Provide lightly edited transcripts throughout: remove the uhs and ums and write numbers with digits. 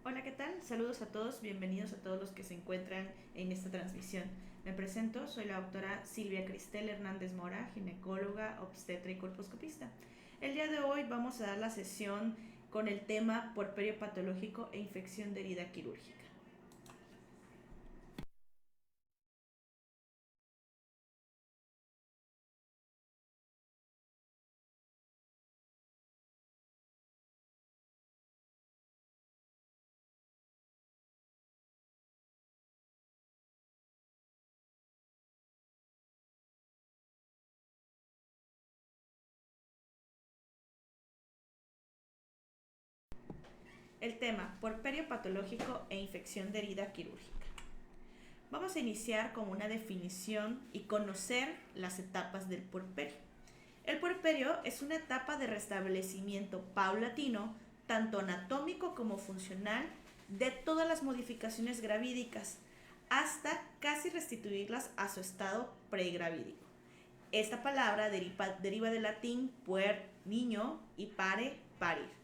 Hola, ¿qué tal? Saludos a todos, bienvenidos a todos los que se encuentran en esta transmisión. Me presento, soy la doctora Silvia Cristel Hernández Mora, ginecóloga, obstetra y colposcopista. El día de hoy vamos a dar la sesión con el tema puerperio patológico e infección de herida quirúrgica. El tema, puerperio patológico e infección de herida quirúrgica. Vamos a iniciar con una definición y conocer las etapas del puerperio. El puerperio es una etapa de restablecimiento paulatino, tanto anatómico como funcional, de todas las modificaciones gravídicas, hasta casi restituirlas a su estado pregravídico. Esta palabra deriva del latín puer, niño, y pare, parir.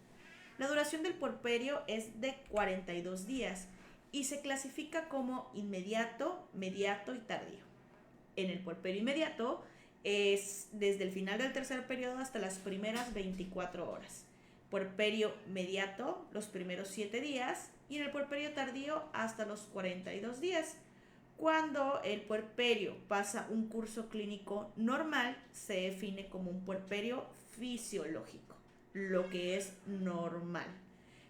La duración del puerperio es de 42 días y se clasifica como inmediato, mediato y tardío. En el puerperio inmediato es desde el final del tercer periodo hasta las primeras 24 horas. Puerperio mediato, los primeros 7 días, y en el puerperio tardío hasta los 42 días. Cuando el puerperio pasa un curso clínico normal, se define como un puerperio fisiológico, lo que es normal.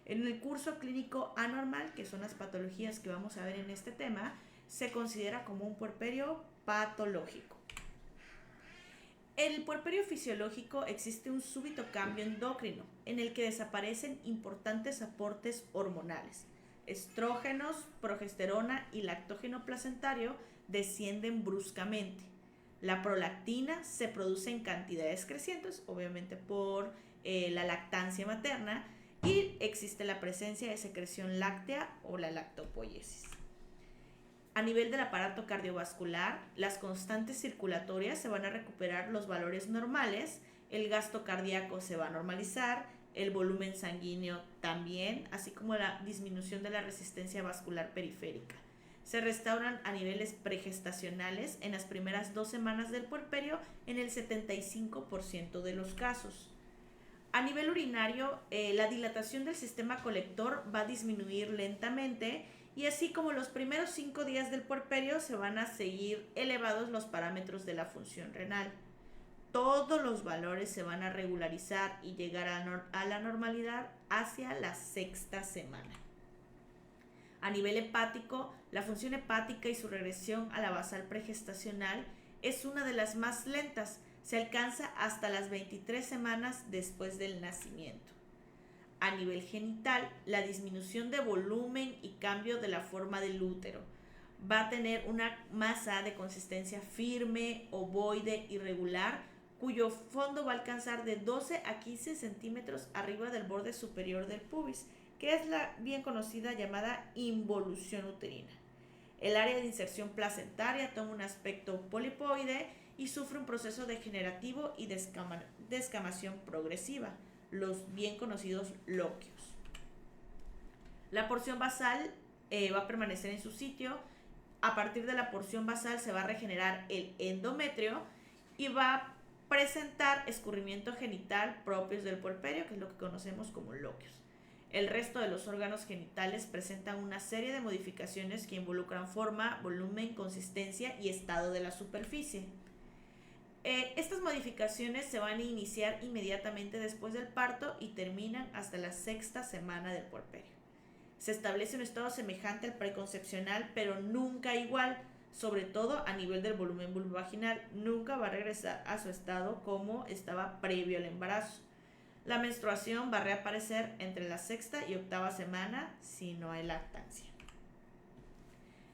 En el curso clínico anormal, que son las patologías que vamos a ver en este tema, se considera como un puerperio patológico. En el puerperio fisiológico existe un súbito cambio endocrino en el que desaparecen importantes aportes hormonales. Estrógenos, progesterona y lactógeno placentario descienden bruscamente. La prolactina se produce en cantidades crecientes, obviamente por la lactancia materna, y existe la presencia de secreción láctea o la lactopoiesis. A nivel del aparato cardiovascular, las constantes circulatorias se van a recuperar los valores normales, el gasto cardíaco se va a normalizar, el volumen sanguíneo también, así como la disminución de la resistencia vascular periférica. Se restauran a niveles pregestacionales en las primeras 2 semanas del puerperio en el 75% de los casos. A nivel urinario, la dilatación del sistema colector va a disminuir lentamente y así como los primeros 5 días del puerperio se van a seguir elevados los parámetros de la función renal. Todos los valores se van a regularizar y llegar a la normalidad hacia la 6ª semana. A nivel hepático, la función hepática y su regresión a la basal pregestacional es una de las más lentas, se alcanza hasta las 23 semanas después del nacimiento. A nivel genital, la disminución de volumen y cambio de la forma del útero va a tener una masa de consistencia firme, ovoide, irregular, cuyo fondo va a alcanzar de 12 a 15 centímetros arriba del borde superior del pubis, que es la bien conocida llamada involución uterina. El área de inserción placentaria toma un aspecto polipoide y sufre un proceso degenerativo y de escamación progresiva, los bien conocidos lóquios. La porción basal va a permanecer en su sitio. A partir de la porción basal se va a regenerar el endometrio y va a presentar escurrimiento genital propios del puerperio, que es lo que conocemos como lóquios. El resto de los órganos genitales presentan una serie de modificaciones que involucran forma, volumen, consistencia y estado de la superficie. Estas modificaciones se van a iniciar inmediatamente después del parto y terminan hasta la 6ª semana del puerperio. Se establece un estado semejante al preconcepcional, pero nunca igual, sobre todo a nivel del volumen vulvovaginal. Nunca va a regresar a su estado como estaba previo al embarazo. La menstruación va a reaparecer entre la 6ª y 8ª semana si no hay lactancia.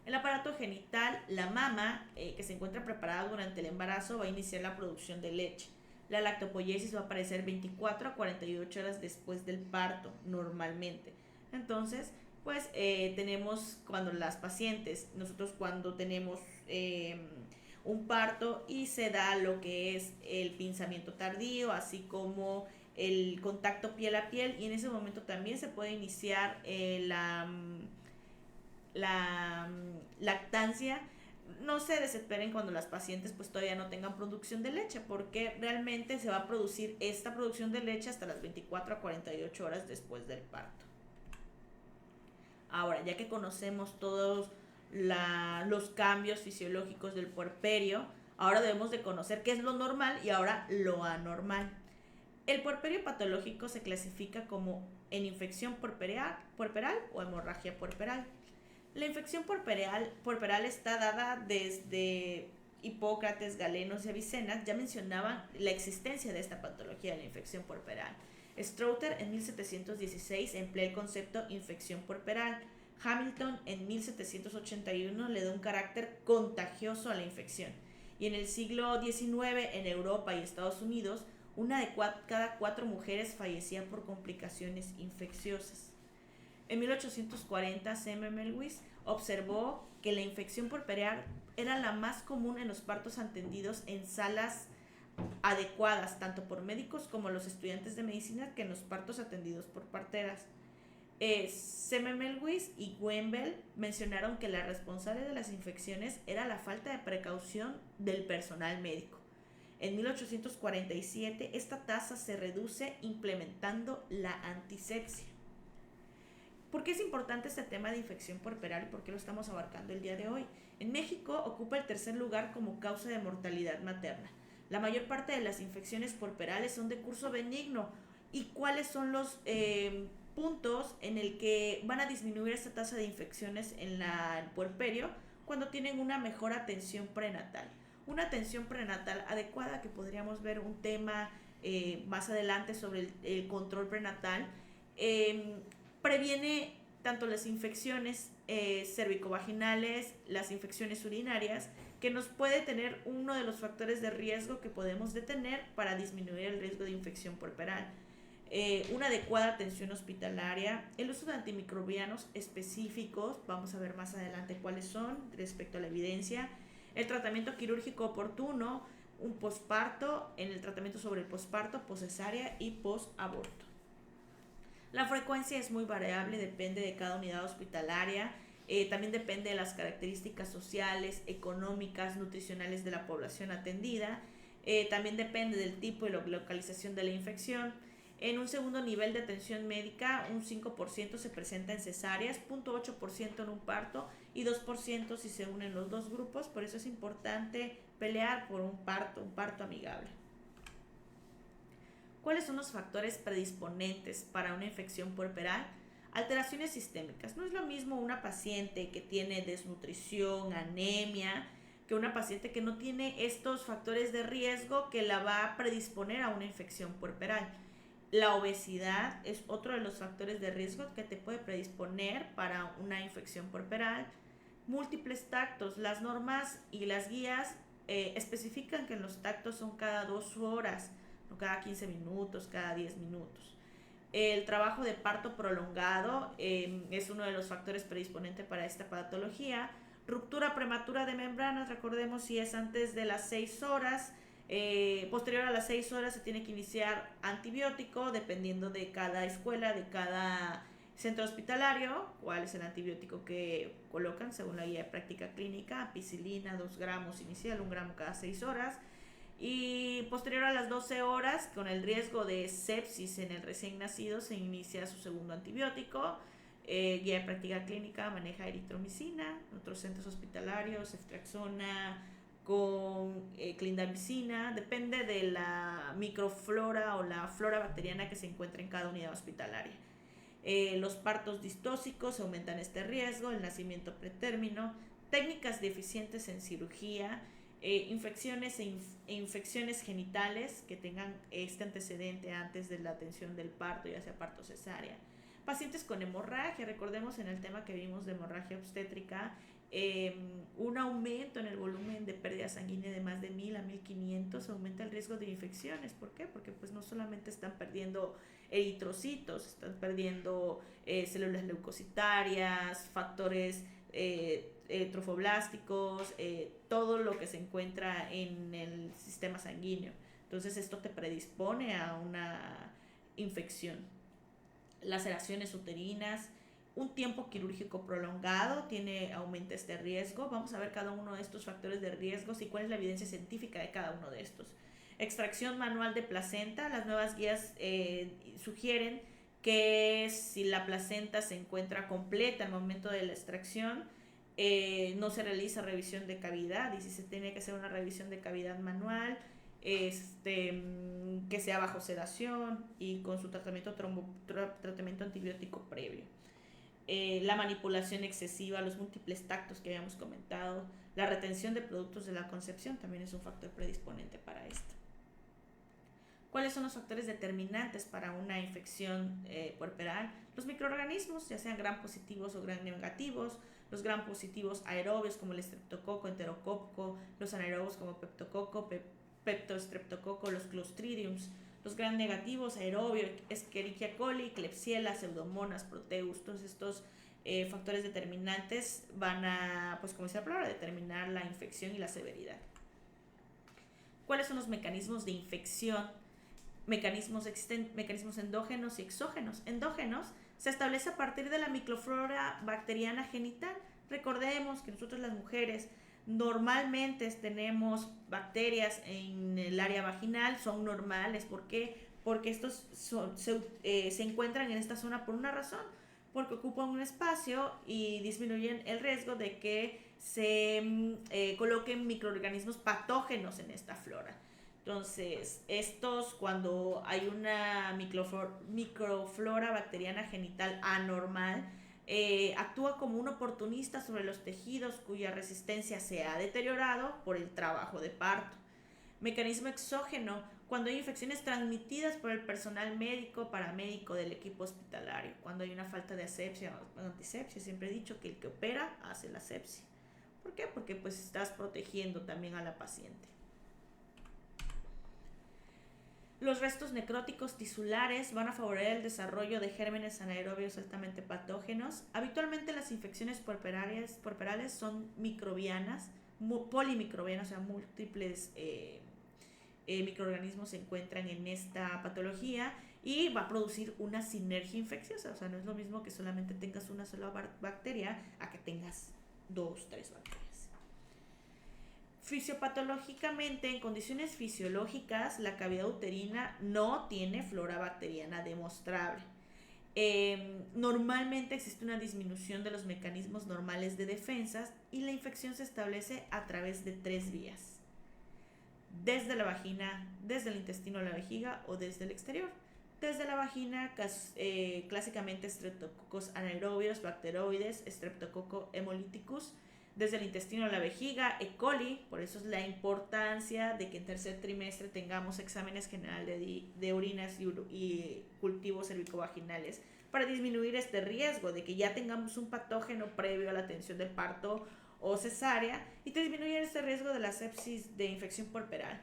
El aparato genital, la mama, que se encuentra preparada durante el embarazo, va a iniciar la producción de leche. La lactopoiesis va a aparecer 24 a 48 horas después del parto, normalmente. Entonces, pues tenemos cuando las pacientes, nosotros cuando tenemos un parto y se da lo que es el pinzamiento tardío, así como el contacto piel a piel, y en ese momento también se puede iniciar lactancia. No se desesperen cuando las pacientes pues todavía no tengan producción de leche, porque realmente se va a producir esta producción de leche hasta las 24 a 48 horas después del parto. Ahora, ya que conocemos todos los cambios fisiológicos del puerperio, ahora debemos de conocer qué es lo normal y ahora lo anormal. El puerperio patológico se clasifica como en infección puerperal o hemorragia puerperal. La infección puerperal está dada desde Hipócrates, Galenos y Avicenna, ya mencionaban la existencia de esta patología de la infección puerperal. Strother en 1716 emplea el concepto infección puerperal. Hamilton en 1781 le da un carácter contagioso a la infección. Y en el siglo XIX, en Europa y Estados Unidos, una de cada 4 mujeres fallecía por complicaciones infecciosas. En 1840, Semmelweis observó que la infección puerperal era la más común en los partos atendidos en salas adecuadas, tanto por médicos como los estudiantes de medicina, que en los partos atendidos por parteras. Semmelweis y Wendell mencionaron que la responsable de las infecciones era la falta de precaución del personal médico. En 1847 esta tasa se reduce implementando la antisepsia. ¿Por qué es importante este tema de infección puerperal y por qué lo estamos abarcando el día de hoy? En México ocupa el tercer lugar como causa de mortalidad materna. La mayor parte de las infecciones puerperales son de curso benigno. ¿Y cuáles son los puntos en el que van a disminuir esta tasa de infecciones en el puerperio? Cuando tienen una mejor atención prenatal. Una atención prenatal adecuada, que podríamos ver un tema más adelante sobre el control prenatal, previene tanto las infecciones cervicovaginales, las infecciones urinarias, que nos puede tener uno de los factores de riesgo que podemos detener para disminuir el riesgo de infección puerperal. Una adecuada atención hospitalaria, el uso de antimicrobianos específicos, vamos a ver más adelante cuáles son respecto a la evidencia, el tratamiento quirúrgico oportuno, un posparto, en el tratamiento sobre el posparto, poscesárea y posaborto. La frecuencia es muy variable, depende de cada unidad hospitalaria, también depende de las características sociales, económicas, nutricionales de la población atendida, también depende del tipo y la localización de la infección. En un segundo nivel de atención médica, un 5% se presenta en cesáreas, 0.8% en un parto y 2% si se unen los dos grupos. Por eso es importante pelear por un parto amigable. ¿Cuáles son los factores predisponentes para una infección puerperal? Alteraciones sistémicas. No es lo mismo una paciente que tiene desnutrición, anemia, que una paciente que no tiene estos factores de riesgo que la va a predisponer a una infección puerperal. La obesidad es otro de los factores de riesgo que te puede predisponer para una infección puerperal. Múltiples tactos. Las normas y las guías especifican que los tactos son cada 2 horas, no cada 15 minutos, cada 10 minutos. El trabajo de parto prolongado es uno de los factores predisponentes para esta patología. Ruptura prematura de membranas, recordemos si es antes de las 6 horas. Posterior a las 6 horas se tiene que iniciar antibiótico, dependiendo de cada escuela, de cada centro hospitalario, cuál es el antibiótico que colocan según la guía de práctica clínica. Ampicilina, 2 gramos inicial, 1 gramo cada 6 horas. Y posterior a las 12 horas, con el riesgo de sepsis en el recién nacido, se inicia su segundo antibiótico. Guía de práctica clínica maneja eritromicina, otros centros hospitalarios, ceftriaxona con clindamicina, depende de la microflora o la flora bacteriana que se encuentra en cada unidad hospitalaria. Los partos distóxicos aumentan este riesgo, el nacimiento pretérmino, técnicas deficientes en cirugía, infecciones e infecciones genitales que tengan este antecedente antes de la atención del parto, ya sea parto cesárea. Pacientes con hemorragia, recordemos en el tema que vimos de hemorragia obstétrica, un aumento en el volumen de pérdida sanguínea de más de 1000 a 1500 aumenta el riesgo de infecciones. ¿Por qué? Porque pues no solamente están perdiendo eritrocitos, están perdiendo células leucocitarias, factores trofoblásticos, todo lo que se encuentra en el sistema sanguíneo. Entonces esto te predispone a una infección. Laceraciones uterinas, un tiempo quirúrgico prolongado aumenta este riesgo. Vamos a ver cada uno de estos factores de riesgos y cuál es la evidencia científica de cada uno de estos. Extracción manual de placenta. Las nuevas guías sugieren que si la placenta se encuentra completa al momento de la extracción, no se realiza revisión de cavidad, y si se tiene que hacer una revisión de cavidad manual, que sea bajo sedación y con su tratamiento antibiótico previo. La manipulación excesiva, los múltiples tactos que habíamos comentado, la retención de productos de la concepción también es un factor predisponente para esto. ¿Cuáles son los factores determinantes para una infección puerperal? Los microorganismos, ya sean gram positivos o gram negativos, los gram positivos aerobios como el estreptococo, enterococo, los anaerobios como peptococo, peptostreptococo, los clostridiums, los gram negativos aerobios, Escherichia coli, Klebsiella, Pseudomonas, Proteus. Todos estos factores determinantes van a, pues como dice la palabra, determinar la infección y la severidad. ¿Cuáles son los mecanismos de infección? Mecanismos endógenos y exógenos. Endógenos se establece a partir de la microflora bacteriana genital. Recordemos que nosotros las mujeres normalmente tenemos bacterias en el área vaginal, son normales. ¿Por qué? Porque estos se encuentran en esta zona por una razón, porque ocupan un espacio y disminuyen el riesgo de que se coloquen microorganismos patógenos en esta flora. Entonces, cuando hay una microflora bacteriana genital anormal, actúa como un oportunista sobre los tejidos cuya resistencia se ha deteriorado por el trabajo de parto. Mecanismo exógeno, cuando hay infecciones transmitidas por el personal médico, paramédico del equipo hospitalario, cuando hay una falta de asepsia o antisepsia. Siempre he dicho que el que opera hace la asepsia. ¿Por qué? Porque pues estás protegiendo también a la paciente. Los restos necróticos tisulares van a favorecer el desarrollo de gérmenes anaerobios altamente patógenos. Habitualmente las infecciones puerperales son microbianas, polimicrobianas, o sea, múltiples microorganismos se encuentran en esta patología y va a producir una sinergia infecciosa. O sea, no es lo mismo que solamente tengas una sola bacteria a que tengas 2, 3 bacterias. Fisiopatológicamente, en condiciones fisiológicas, la cavidad uterina no tiene flora bacteriana demostrable. Normalmente existe una disminución de los mecanismos normales de defensas y la infección se establece a través de 3 vías: desde la vagina, desde el intestino a la vejiga o desde el exterior. Desde la vagina, clásicamente Streptococcus anaerobios, bacteroides, Streptococcus hemolyticus. Desde el intestino a la vejiga, E. coli. Por eso es la importancia de que en tercer trimestre tengamos exámenes generales de orinas y cultivos cervicovaginales para disminuir este riesgo de que ya tengamos un patógeno previo a la atención del parto o cesárea y disminuir este riesgo de la sepsis de infección puerperal.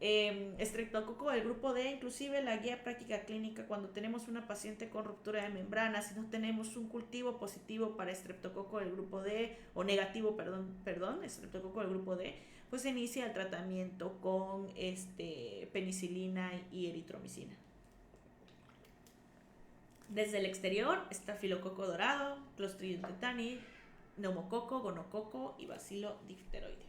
Estreptococo del grupo D, inclusive la guía práctica clínica, cuando tenemos una paciente con ruptura de membrana, si no tenemos un cultivo positivo para estreptococo del grupo D, o negativo, estreptococo del grupo D, pues se inicia el tratamiento con penicilina y eritromicina. Desde el exterior, estafilococo dorado, Clostridium tetani, neumococo, gonococo y bacilo difteroide.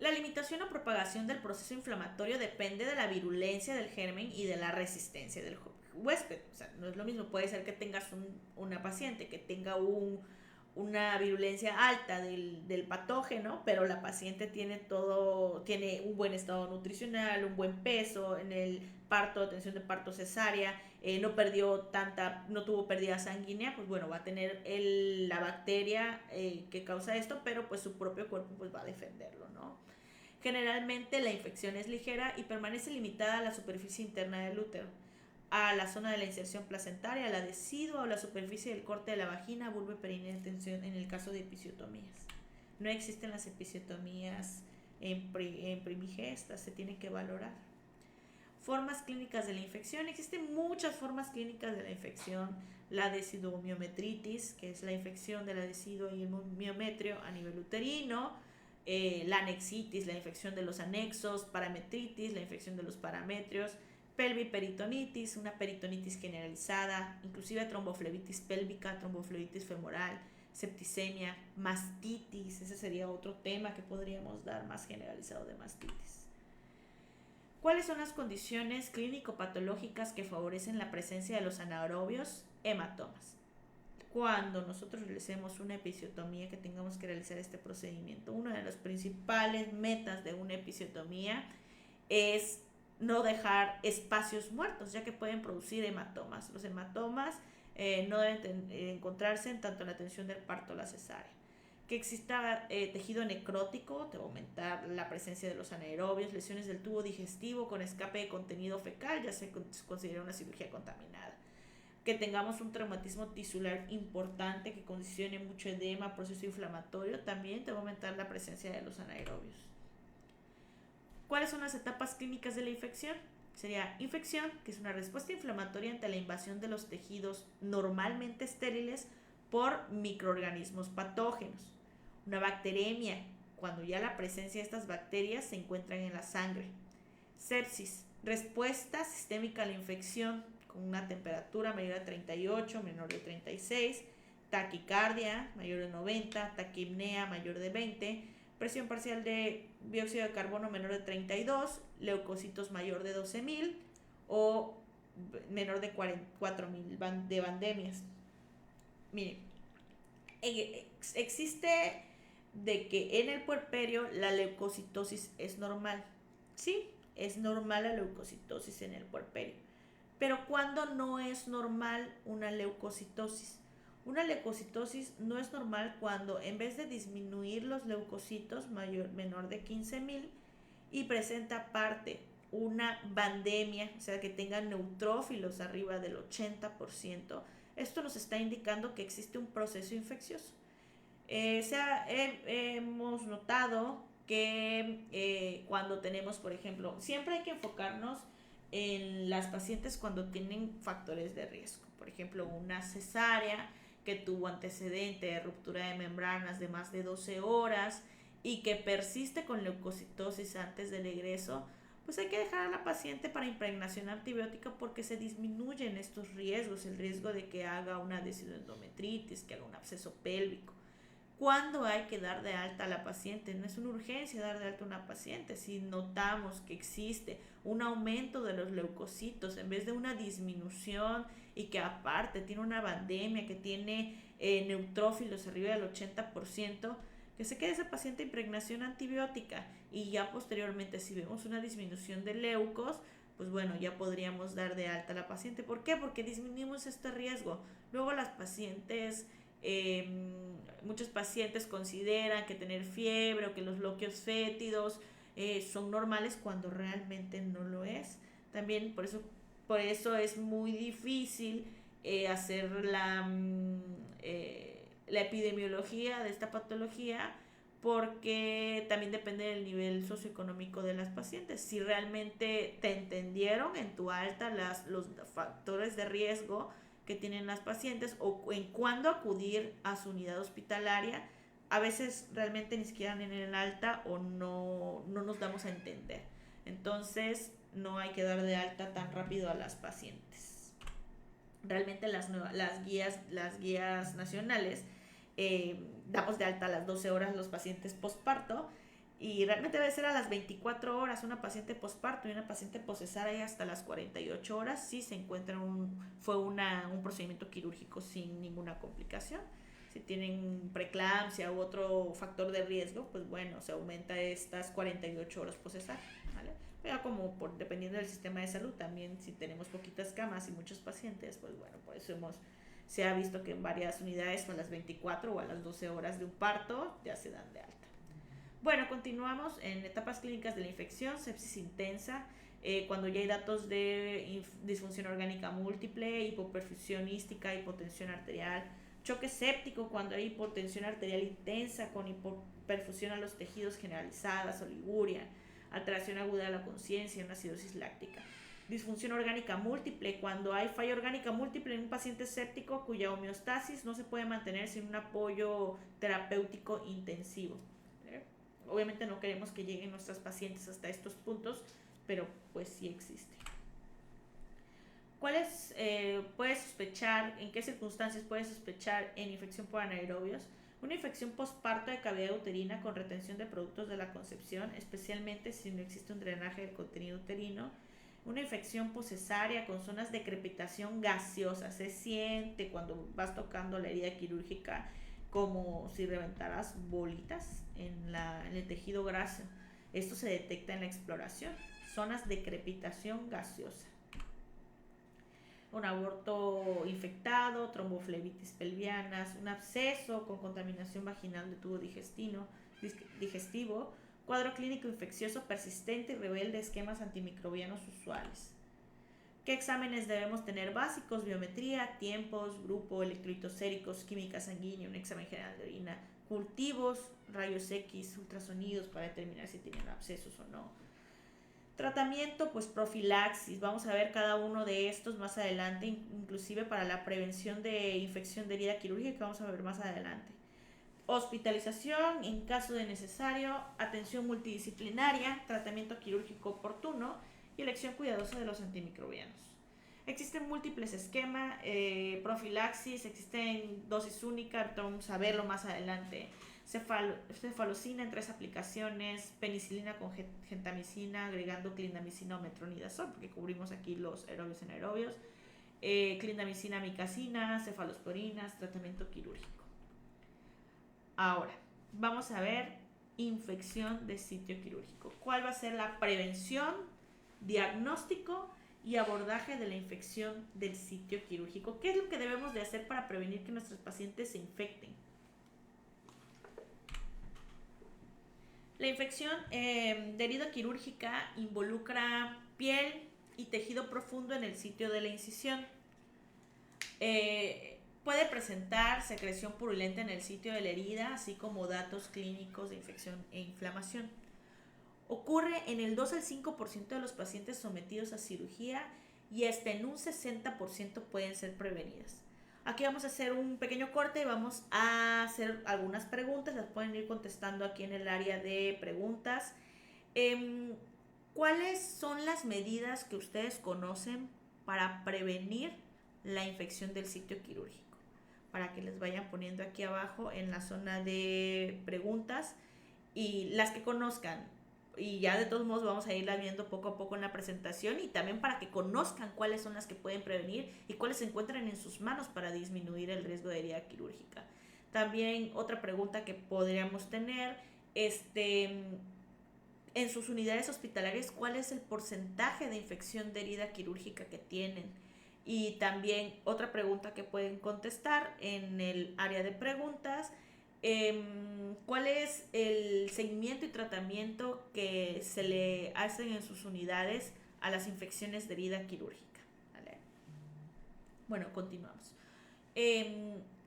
La limitación o propagación del proceso inflamatorio depende de la virulencia del germen y de la resistencia del huésped. O sea, no es lo mismo. Puede ser que tengas una paciente que tenga una virulencia alta del patógeno, pero la paciente tiene un buen estado nutricional, un buen peso en el parto, atención de parto cesárea, no tuvo pérdida sanguínea. Pues bueno, va a tener la bacteria que causa esto, pero pues su propio cuerpo pues va a defenderlo, ¿no? Generalmente la infección es ligera y permanece limitada a la superficie interna del útero, a la zona de la inserción placentaria, a la decidua o la superficie del corte de la vagina, vulva y perineo en el caso de episiotomías. No existen las episiotomías en primigestas, se tiene que valorar. Formas clínicas de la infección. Existen muchas formas clínicas de la infección. La deciduomiometritis, que es la infección de la decidua y el miometrio a nivel uterino. la anexitis, la infección de los anexos, parametritis, la infección de los parametrios, pelviperitonitis, una peritonitis generalizada, inclusive tromboflebitis pélvica, tromboflebitis femoral, septicemia, mastitis, ese sería otro tema que podríamos dar más generalizado de mastitis. ¿Cuáles son las condiciones clínico-patológicas que favorecen la presencia de los anaerobios? Hematomas. Cuando nosotros realicemos una episiotomía, que tengamos que realizar este procedimiento, una de las principales metas de una episiotomía es no dejar espacios muertos, ya que pueden producir hematomas. Los hematomas no deben encontrarse en tanto en la atención del parto o la cesárea. Que exista tejido necrótico, te va a aumentar la presencia de los anaerobios, lesiones del tubo digestivo con escape de contenido fecal, ya se considera una cirugía contaminada. Que tengamos un traumatismo tisular importante que condicione mucho edema, proceso inflamatorio, también te va a aumentar la presencia de los anaerobios. ¿Cuáles son las etapas clínicas de la infección? Sería infección, que es una respuesta inflamatoria ante la invasión de los tejidos normalmente estériles por microorganismos patógenos. Una bacteremia, cuando ya la presencia de estas bacterias se encuentran en la sangre. Sepsis, respuesta sistémica a la infección con una temperatura mayor de 38, menor de 36, taquicardia mayor de 90, taquipnea mayor de 20, presión parcial de dióxido de carbono menor de 32, leucocitos mayor de 12.000 o menor de 4.000 de bandemias. Miren, existe de que en el puerperio la leucocitosis es normal. Sí, es normal la leucocitosis en el puerperio. Pero ¿cuándo no es normal una leucocitosis? Una leucocitosis no es normal cuando en vez de disminuir los leucocitos menor de 15.000 y presenta aparte una bandemia, o sea que tengan neutrófilos arriba del 80%, esto nos está indicando que existe un proceso infeccioso. Hemos notado que cuando tenemos, por ejemplo, siempre hay que enfocarnos en las pacientes cuando tienen factores de riesgo. Por ejemplo, una cesárea que tuvo antecedente de ruptura de membranas de más de 12 horas y que persiste con leucocitosis antes del egreso, pues hay que dejar a la paciente para impregnación antibiótica porque se disminuyen estos riesgos, el riesgo de que haga una desidoendometritis, que haga un absceso pélvico. ¿Cuándo hay que dar de alta a la paciente? No es una urgencia dar de alta a una paciente. Si notamos que existe un aumento de los leucocitos en vez de una disminución y que aparte tiene una bandemia, que tiene neutrófilos arriba del 80%, que se quede esa paciente impregnación antibiótica y ya posteriormente si vemos una disminución de leucos, pues bueno, ya podríamos dar de alta a la paciente. ¿Por qué? Porque disminuimos este riesgo. Luego las pacientes... muchos pacientes consideran que tener fiebre o que los loquios fétidos son normales cuando realmente no lo es. También por eso es muy difícil hacer la epidemiología de esta patología, porque también depende del nivel socioeconómico de las pacientes. Si realmente te entendieron en tu alta los factores de riesgo que tienen las pacientes o en cuándo acudir a su unidad hospitalaria, a veces realmente ni siquiera en el alta o no nos damos a entender. Entonces no hay que dar de alta tan rápido a las pacientes. Realmente las guías nacionales damos de alta a las 12 horas los pacientes posparto y realmente debe ser a las 24 horas una paciente posparto y una paciente poscesárea hasta las 48 horas si se encuentra un procedimiento quirúrgico sin ninguna complicación. Si tienen preeclampsia u otro factor de riesgo, pues bueno, se aumenta estas 48 horas poscesárea, ¿vale? Pero dependiendo del sistema de salud, también si tenemos poquitas camas y muchos pacientes, pues bueno, por eso se ha visto que en varias unidades a las 24 o a las 12 horas de un parto ya se dan de alta. Bueno, continuamos en etapas clínicas de la infección, sepsis intensa, cuando ya hay datos de disfunción orgánica múltiple, hipoperfusionística, hipotensión arterial, choque séptico cuando hay hipotensión arterial intensa con hipoperfusión a los tejidos generalizadas, oliguria, alteración aguda de la conciencia, una acidosis láctica. Disfunción orgánica múltiple, cuando hay falla orgánica múltiple en un paciente séptico cuya homeostasis no se puede mantener sin un apoyo terapéutico intensivo. obviamente no queremos que lleguen nuestras pacientes hasta estos puntos, pero pues sí existe. ¿Cuáles puedes sospechar, en qué circunstancias puedes sospechar en infección por anaerobios? Una infección postparto de cavidad uterina con retención de productos de la concepción, especialmente si no existe un drenaje del contenido uterino. Una infección poscesárea con zonas de crepitación gaseosa. Se siente cuando vas tocando la herida quirúrgica como si reventaras bolitas en el tejido graso. Esto se detecta en la exploración. Zonas de crepitación gaseosa. Un aborto infectado, tromboflebitis pelvianas, un absceso con contaminación vaginal de tubo digestivo, cuadro clínico infeccioso persistente y rebelde, esquemas antimicrobianos usuales. ¿Qué exámenes debemos tener básicos? Biometría, tiempos, grupo, electrolitos séricos, química sanguínea, un examen general de orina, cultivos, rayos X, ultrasonidos para determinar si tienen abscesos o no. Tratamiento, pues profilaxis. Vamos a ver cada uno de estos más adelante, inclusive para la prevención de infección de herida quirúrgica, que vamos a ver más adelante. Hospitalización en caso de necesario, atención multidisciplinaria, tratamiento quirúrgico oportuno y elección cuidadosa de los antimicrobianos. Existen múltiples esquemas, profilaxis, existen dosis única, ahorita vamos a verlo más adelante. Cefalocina en 3 aplicaciones, penicilina con gentamicina, agregando clindamicina o metronidazol, porque cubrimos aquí los aerobios anaerobios, clindamicina, amicacina, cefalosporinas, tratamiento quirúrgico. Ahora, vamos a ver infección de sitio quirúrgico. ¿Cuál va a ser la prevención, diagnóstico y abordaje de la infección del sitio quirúrgico? ¿Qué es lo que debemos de hacer para prevenir que nuestros pacientes se infecten? La infección de herida quirúrgica involucra piel y tejido profundo en el sitio de la incisión. Puede presentar secreción purulenta en el sitio de la herida, así como datos clínicos de infección e inflamación. Ocurre en el 2 al 5% de los pacientes sometidos a cirugía y hasta en un 60% pueden ser prevenidas. Aquí vamos a hacer un pequeño corte y vamos a hacer algunas preguntas. Las pueden ir contestando aquí en el área de preguntas. ¿Cuáles son las medidas que ustedes conocen para prevenir la infección del sitio quirúrgico? Para que les vayan poniendo aquí abajo en la zona de preguntas y las que conozcan. Y ya de todos modos vamos a irla viendo poco a poco en la presentación y también para que conozcan cuáles son las que pueden prevenir y cuáles se encuentran en sus manos para disminuir el riesgo de herida quirúrgica. También otra pregunta que podríamos tener, en sus unidades hospitalarias, ¿cuál es el porcentaje de infección de herida quirúrgica que tienen? Y también otra pregunta que pueden contestar en el área de preguntas, ¿cuál es el seguimiento y tratamiento que se le hacen en sus unidades a las infecciones de herida quirúrgica? ¿Vale? Bueno, continuamos.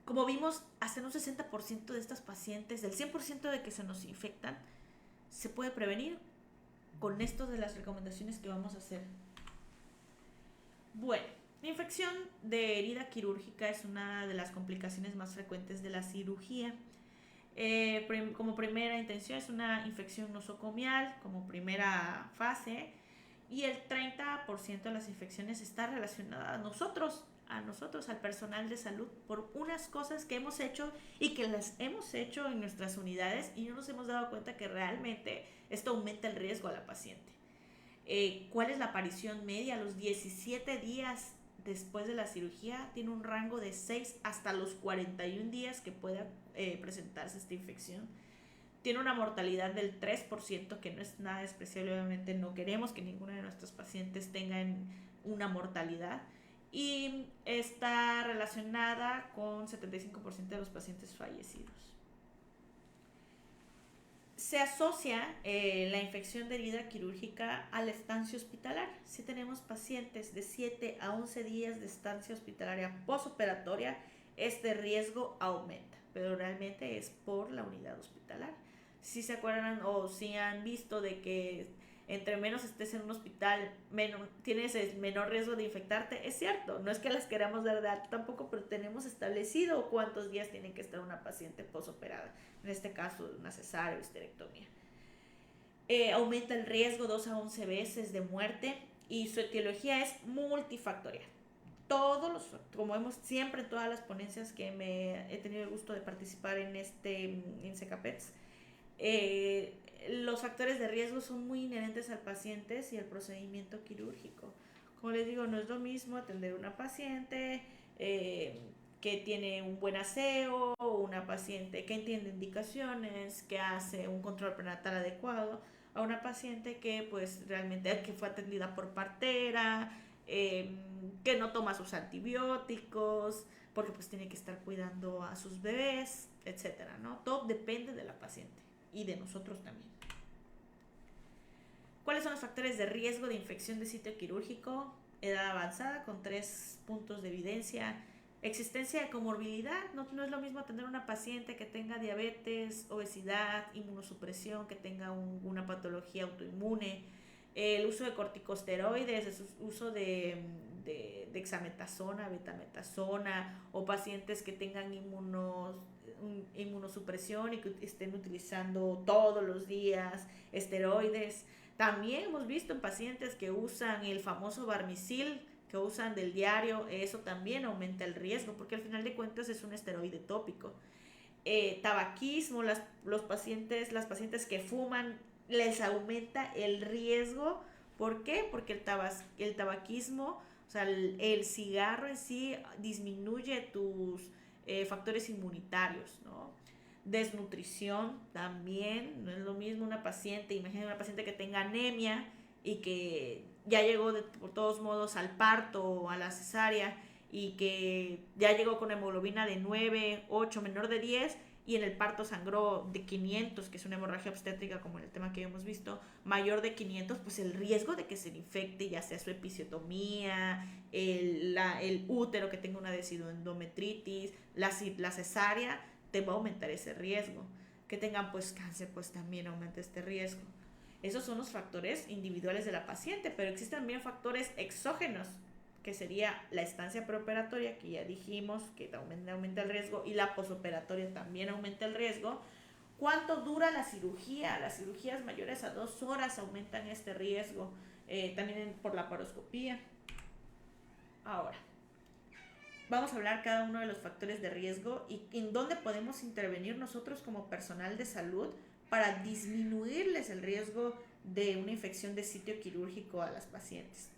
Como vimos, hasta un 60% de estas pacientes, del 100% de que se nos infectan, se puede prevenir con esto de las recomendaciones que vamos a hacer. Bueno, la infección de herida quirúrgica es una de las complicaciones más frecuentes de la cirugía. Como primera intención es una infección nosocomial como primera fase y el 30% de las infecciones está relacionada a nosotros, al personal de salud, por unas cosas que hemos hecho y que las hemos hecho en nuestras unidades y no nos hemos dado cuenta que realmente esto aumenta el riesgo a la paciente. ¿Cuál es la aparición media? A los 17 días después de la cirugía tiene un rango de 6 hasta los 41 días que pueda presentarse esta infección. Tiene una mortalidad del 3%, que no es nada despreciable. Obviamente no queremos que ninguna de nuestros pacientes tengan una mortalidad. Y está relacionada con 75% de los pacientes fallecidos. Se asocia la infección de herida quirúrgica a la estancia hospitalaria. Si tenemos pacientes de 7 a 11 días de estancia hospitalaria postoperatoria, este riesgo aumenta, pero realmente es por la unidad hospitalaria. Si se acuerdan o si han visto de que entre menos estés en un hospital, tienes el menor riesgo de infectarte, es cierto, no es que las queramos dar de alta tampoco, pero tenemos establecido cuántos días tiene que estar una paciente posoperada, en este caso una cesárea o histerectomía. Aumenta el riesgo 2 a 11 veces de muerte y su etiología es multifactorial. Como vemos siempre en todas las ponencias que he tenido el gusto de participar en CECAPETS, los factores de riesgo son muy inherentes al paciente y al procedimiento quirúrgico. Como les digo, no es lo mismo atender a una paciente que tiene un buen aseo, una paciente que entiende indicaciones, que hace un control prenatal adecuado, a una paciente que pues realmente que fue atendida por partera, que no toma sus antibióticos, porque pues tiene que estar cuidando a sus bebés, etcétera, ¿no? Todo depende de la paciente y de nosotros también. ¿Cuáles son los factores de riesgo de infección de sitio quirúrgico? Edad avanzada con 3 puntos de evidencia. Existencia de comorbilidad. No es lo mismo atender a una paciente que tenga diabetes, obesidad, inmunosupresión, que tenga una patología autoinmune. El uso de corticosteroides, el uso de dexametasona, betametasona, o pacientes que tengan inmunosupresión y que estén utilizando todos los días esteroides. También hemos visto en pacientes que usan el famoso Barmisil, que usan del diario, eso también aumenta el riesgo, porque al final de cuentas es un esteroide tópico. Tabaquismo, las pacientes que fuman, les aumenta el riesgo. ¿Por qué? Porque el tabaquismo, o sea, el cigarro en sí disminuye tus factores inmunitarios, ¿no? Desnutrición también, no es lo mismo una paciente, imagínate una paciente que tenga anemia y que ya llegó por todos modos al parto o a la cesárea y que ya llegó con hemoglobina de 9, 8, menor de 10 y en el parto sangró de 500, que es una hemorragia obstétrica como en el tema que hemos visto, mayor de 500, pues el riesgo de que se le infecte, ya sea su episiotomía, el útero que tenga una desidoendometritis, la cesárea, te va a aumentar ese riesgo. Que tengan pues cáncer, pues también aumenta este riesgo. Esos son los factores individuales de la paciente, pero existen también factores exógenos, que sería la estancia preoperatoria, que ya dijimos que aumenta el riesgo, y la posoperatoria también aumenta el riesgo. ¿Cuánto dura la cirugía? Las cirugías mayores a 2 horas aumentan este riesgo, también por la paroscopía. Ahora, vamos a hablar cada uno de los factores de riesgo y en dónde podemos intervenir nosotros como personal de salud para disminuirles el riesgo de una infección de sitio quirúrgico a las pacientes.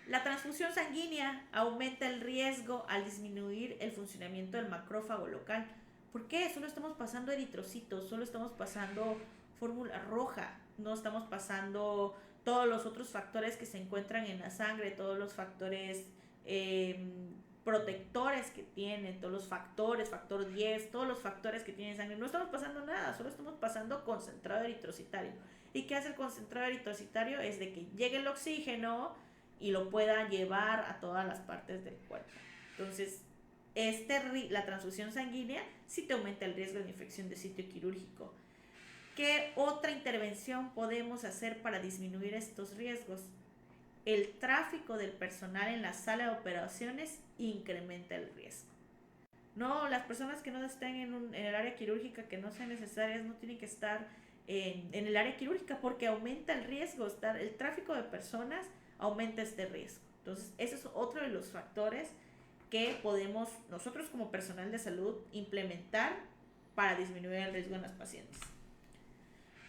La transfusión sanguínea aumenta el riesgo al disminuir el funcionamiento del macrófago local. ¿Por qué? Solo estamos pasando eritrocitos, solo estamos pasando fórmula roja, no estamos pasando todos los otros factores que se encuentran en la sangre, todos los factores protectores que tiene, todos los factores, factor 10, todos los factores que tiene sangre. No estamos pasando nada, solo estamos pasando concentrado eritrocitario. ¿Y qué hace el concentrado eritrocitario? Es de que llegue el oxígeno y lo pueda llevar a todas las partes del cuerpo. Entonces, la transfusión sanguínea sí te aumenta el riesgo de infección de sitio quirúrgico. ¿Qué otra intervención podemos hacer para disminuir estos riesgos? El tráfico del personal en la sala de operaciones incrementa el riesgo. No, las personas que no estén en el área quirúrgica, que no sean necesarias, no tienen que estar en el área quirúrgica porque aumenta el riesgo. El tráfico de personas aumenta este riesgo. Entonces, ese es otro de los factores que podemos nosotros como personal de salud implementar para disminuir el riesgo en las pacientes.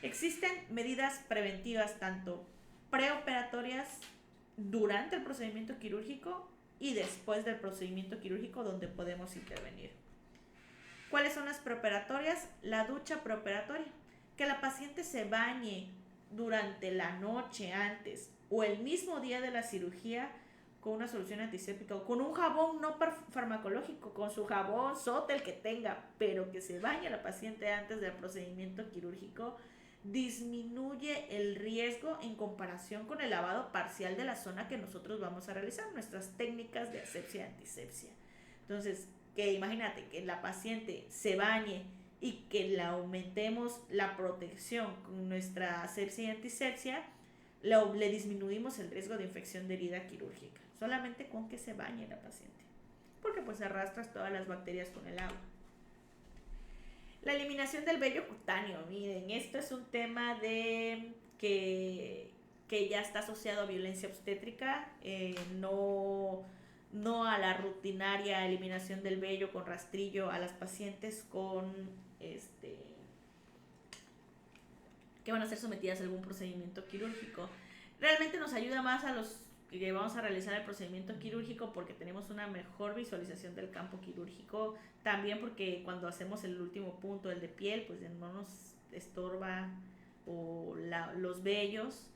Existen medidas preventivas tanto preoperatorias, durante el procedimiento quirúrgico y después del procedimiento quirúrgico donde podemos intervenir. ¿Cuáles son las preoperatorias? La ducha preoperatoria, que la paciente se bañe durante la noche antes o el mismo día de la cirugía con una solución antiséptica o con un jabón no farmacológico, con su jabón Sotel que tenga, pero que se bañe la paciente antes del procedimiento quirúrgico, disminuye el riesgo en comparación con el lavado parcial de la zona que nosotros vamos a realizar, nuestras técnicas de asepsia y antisepsia. Entonces, que imagínate que la paciente se bañe y que le aumentemos la protección con nuestra asepsia y antisepsia, le disminuimos el riesgo de infección de herida quirúrgica, solamente con que se bañe la paciente, porque pues arrastras todas las bacterias con el agua. La eliminación del vello cutáneo, miren, esto es un tema que ya está asociado a violencia obstétrica, no a la rutinaria eliminación del vello con rastrillo a las pacientes que van a ser sometidas a algún procedimiento quirúrgico. Realmente nos ayuda más a los que vamos a realizar el procedimiento quirúrgico porque tenemos una mejor visualización del campo quirúrgico, también porque cuando hacemos el último punto, el de piel, pues no nos estorba los vellos.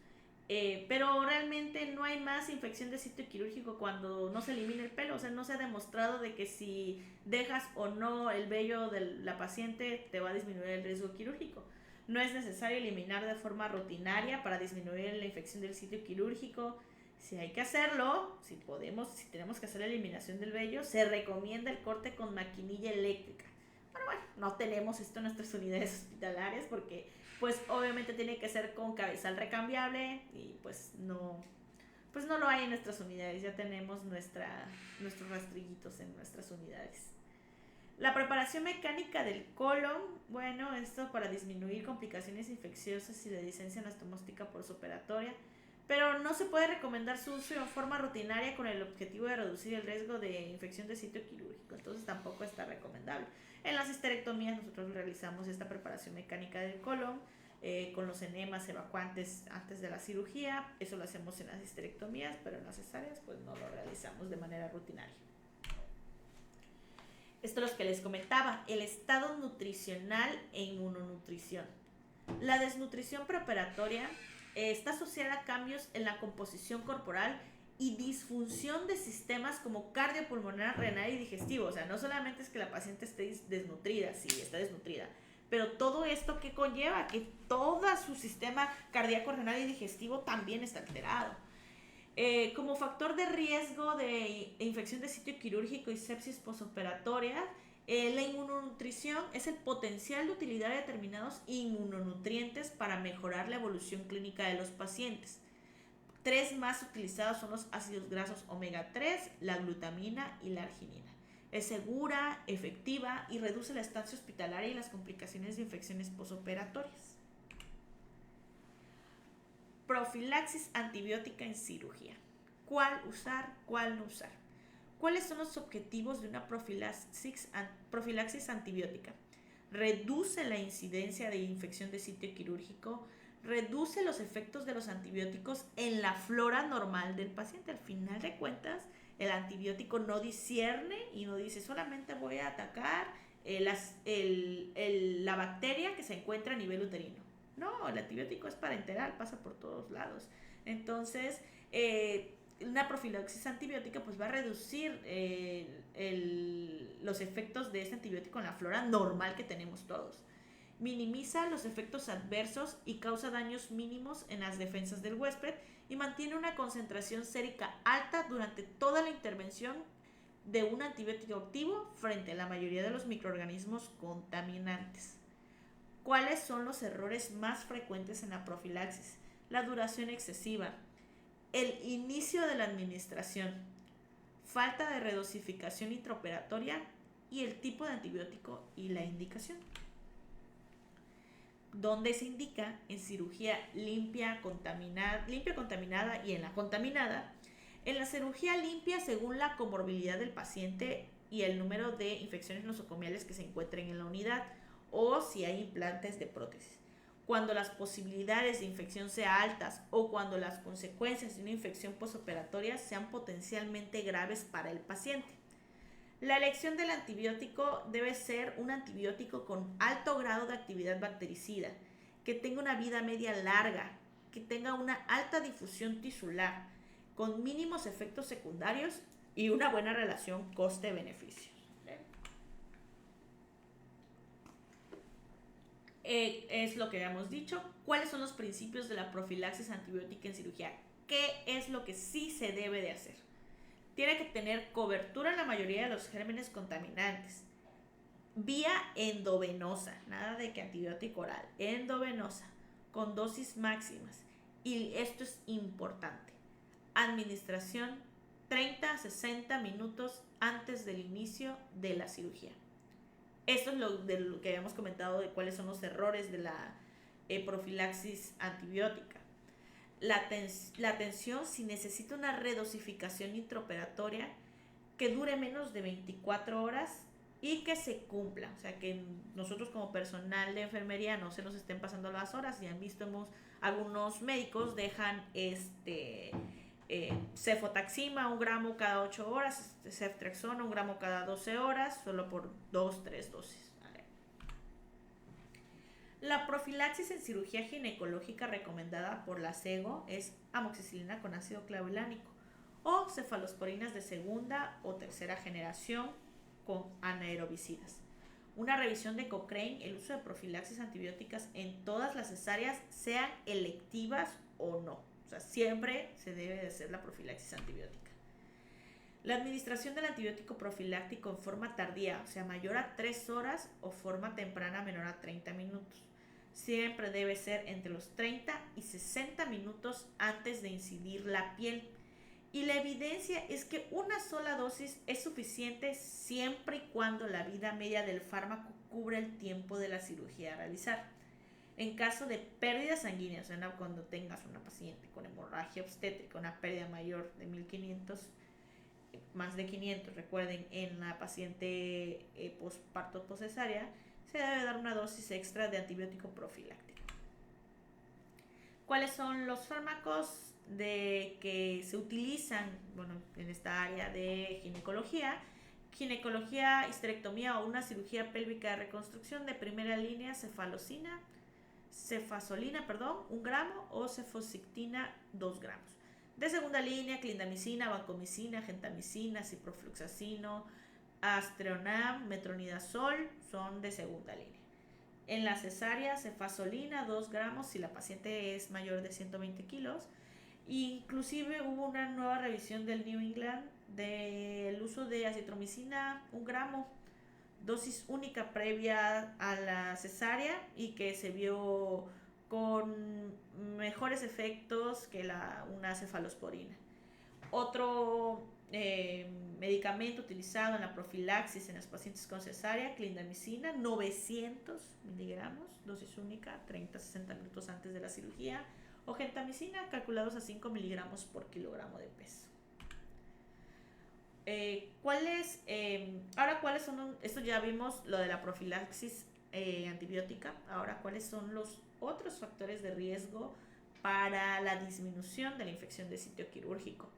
Pero realmente no hay más infección de sitio quirúrgico cuando no se elimina el pelo. O sea, no se ha demostrado de que si dejas o no el vello de la paciente te va a disminuir el riesgo quirúrgico. No es necesario eliminar de forma rutinaria para disminuir la infección del sitio quirúrgico. Si hay que hacerlo, si tenemos que hacer la eliminación del vello, se recomienda el corte con maquinilla eléctrica. Pero bueno, no tenemos esto en nuestras unidades hospitalarias porque pues obviamente tiene que ser con cabezal recambiable y pues no lo hay en nuestras unidades. Ya tenemos nuestros rastrillitos en nuestras unidades. La preparación mecánica del colon, bueno, esto para disminuir complicaciones infecciosas y la licencia anastomóstica postoperatoria, pero no se puede recomendar su uso en forma rutinaria con el objetivo de reducir el riesgo de infección de sitio quirúrgico, entonces tampoco está recomendable. En las histerectomías nosotros realizamos esta preparación mecánica del colon con los enemas evacuantes antes de la cirugía, eso lo hacemos en las histerectomías, pero en las cesáreas pues no lo realizamos de manera rutinaria. Esto es lo que les comentaba, el estado nutricional e inmunonutrición. La desnutrición preoperatoria está asociada a cambios en la composición corporal y disfunción de sistemas como cardiopulmonar, renal y digestivo. O sea, no solamente es que la paciente esté desnutrida, sí, está desnutrida, pero todo esto que conlleva que todo su sistema cardíaco, renal y digestivo también está alterado. Como factor de riesgo de infección de sitio quirúrgico y sepsis postoperatoria, la inmunonutrición es el potencial de utilidad de determinados inmunonutrientes para mejorar la evolución clínica de los pacientes. Tres más utilizados son los ácidos grasos omega 3, la glutamina y la arginina. Es segura, efectiva y reduce la estancia hospitalaria y las complicaciones de infecciones postoperatorias. Profilaxis antibiótica en cirugía. ¿Cuál usar? ¿Cuál no usar? ¿Cuáles son los objetivos de una profilaxis antibiótica? Reduce la incidencia de infección de sitio quirúrgico, reduce los efectos de los antibióticos en la flora normal del paciente. Al final de cuentas, el antibiótico no discierne y no dice solamente voy a atacar la bacteria que se encuentra a nivel uterino. No, el antibiótico es parenteral, pasa por todos lados. Entonces, una profilaxis antibiótica pues va a reducir los efectos de este antibiótico en la flora normal que tenemos todos. Minimiza los efectos adversos y causa daños mínimos en las defensas del huésped y mantiene una concentración sérica alta durante toda la intervención de un antibiótico activo frente a la mayoría de los microorganismos contaminantes. ¿Cuáles son los errores más frecuentes en la profilaxis? La duración excesiva, el inicio de la administración, falta de redosificación intraoperatoria y el tipo de antibiótico y la indicación. ¿Dónde se indica? En cirugía limpia, contaminada y en la contaminada. En la cirugía limpia, según la comorbilidad del paciente y el número de infecciones nosocomiales que se encuentren en la unidad, o si hay implantes de prótesis. Cuando las posibilidades de infección sean altas o cuando las consecuencias de una infección postoperatoria sean potencialmente graves para el paciente. La elección del antibiótico debe ser un antibiótico con alto grado de actividad bactericida, que tenga una vida media larga, que tenga una alta difusión tisular, con mínimos efectos secundarios y una buena relación coste-beneficio. Es lo que habíamos dicho. ¿Cuáles son los principios de la profilaxis antibiótica en cirugía? ¿Qué es lo que sí se debe de hacer? Tiene que tener cobertura en la mayoría de los gérmenes contaminantes. Vía endovenosa, nada de que antibiótico oral, endovenosa, con dosis máximas. Y esto es importante. Administración 30 a 60 minutos antes del inicio de la cirugía. Esto es de lo que habíamos comentado de cuáles son los errores de la profilaxis antibiótica. La atención si necesita una redosificación intraoperatoria que dure menos de 24 horas y que se cumpla. O sea, que nosotros como personal de enfermería no se nos estén pasando las horas. Ya han visto, algunos médicos dejan cefotaxima 1 gramo cada 8 horas, ceftriaxona 1 gramo cada 12 horas, solo por 2-3 dosis. Vale. La profilaxis en cirugía ginecológica recomendada por la SEGO es amoxicilina con ácido clavulánico o cefalosporinas de segunda o tercera generación con anaerobicidas. Una revisión de Cochrane, el uso de profilaxis antibióticas en todas las cesáreas, sean electivas o no. O sea, siempre se debe de hacer la profilaxis antibiótica. La administración del antibiótico profiláctico en forma tardía, o sea, mayor a 3 horas, o forma temprana menor a 30 minutos. Siempre debe ser entre los 30 y 60 minutos antes de incidir la piel. Y la evidencia es que una sola dosis es suficiente siempre y cuando la vida media del fármaco cubra el tiempo de la cirugía a realizar. En caso de pérdida sanguínea, o sea, cuando tengas una paciente con hemorragia obstétrica, una pérdida mayor de 1500, más de 500, recuerden, en la paciente posparto postcesárea, se debe dar una dosis extra de antibiótico profiláctico. ¿Cuáles son los fármacos que se utilizan, en esta área de ginecología? Ginecología, histerectomía o una cirugía pélvica de reconstrucción de primera línea, cefasolina, 1 gramo o cefosictina 2 gramos. De segunda línea, clindamicina, vancomicina, gentamicina, ciprofloxacino, astreonam, metronidazol son de segunda línea. En la cesárea, cefazolina 2 gramos si la paciente es mayor de 120 kilos. Inclusive hubo una nueva revisión del New England del uso de acitromicina 1 gramo, dosis única previa a la cesárea, y que se vio con mejores efectos que una cefalosporina. Otro medicamento utilizado en la profilaxis en los pacientes con cesárea, clindamicina 900 miligramos, dosis única, 30-60 minutos antes de la cirugía, o gentamicina calculados a 5 miligramos por kilogramo de peso. Ahora, ¿cuáles son? Esto ya vimos lo de la profilaxis antibiótica. Ahora, ¿cuáles son los otros factores de riesgo para la disminución de la infección de sitio quirúrgico?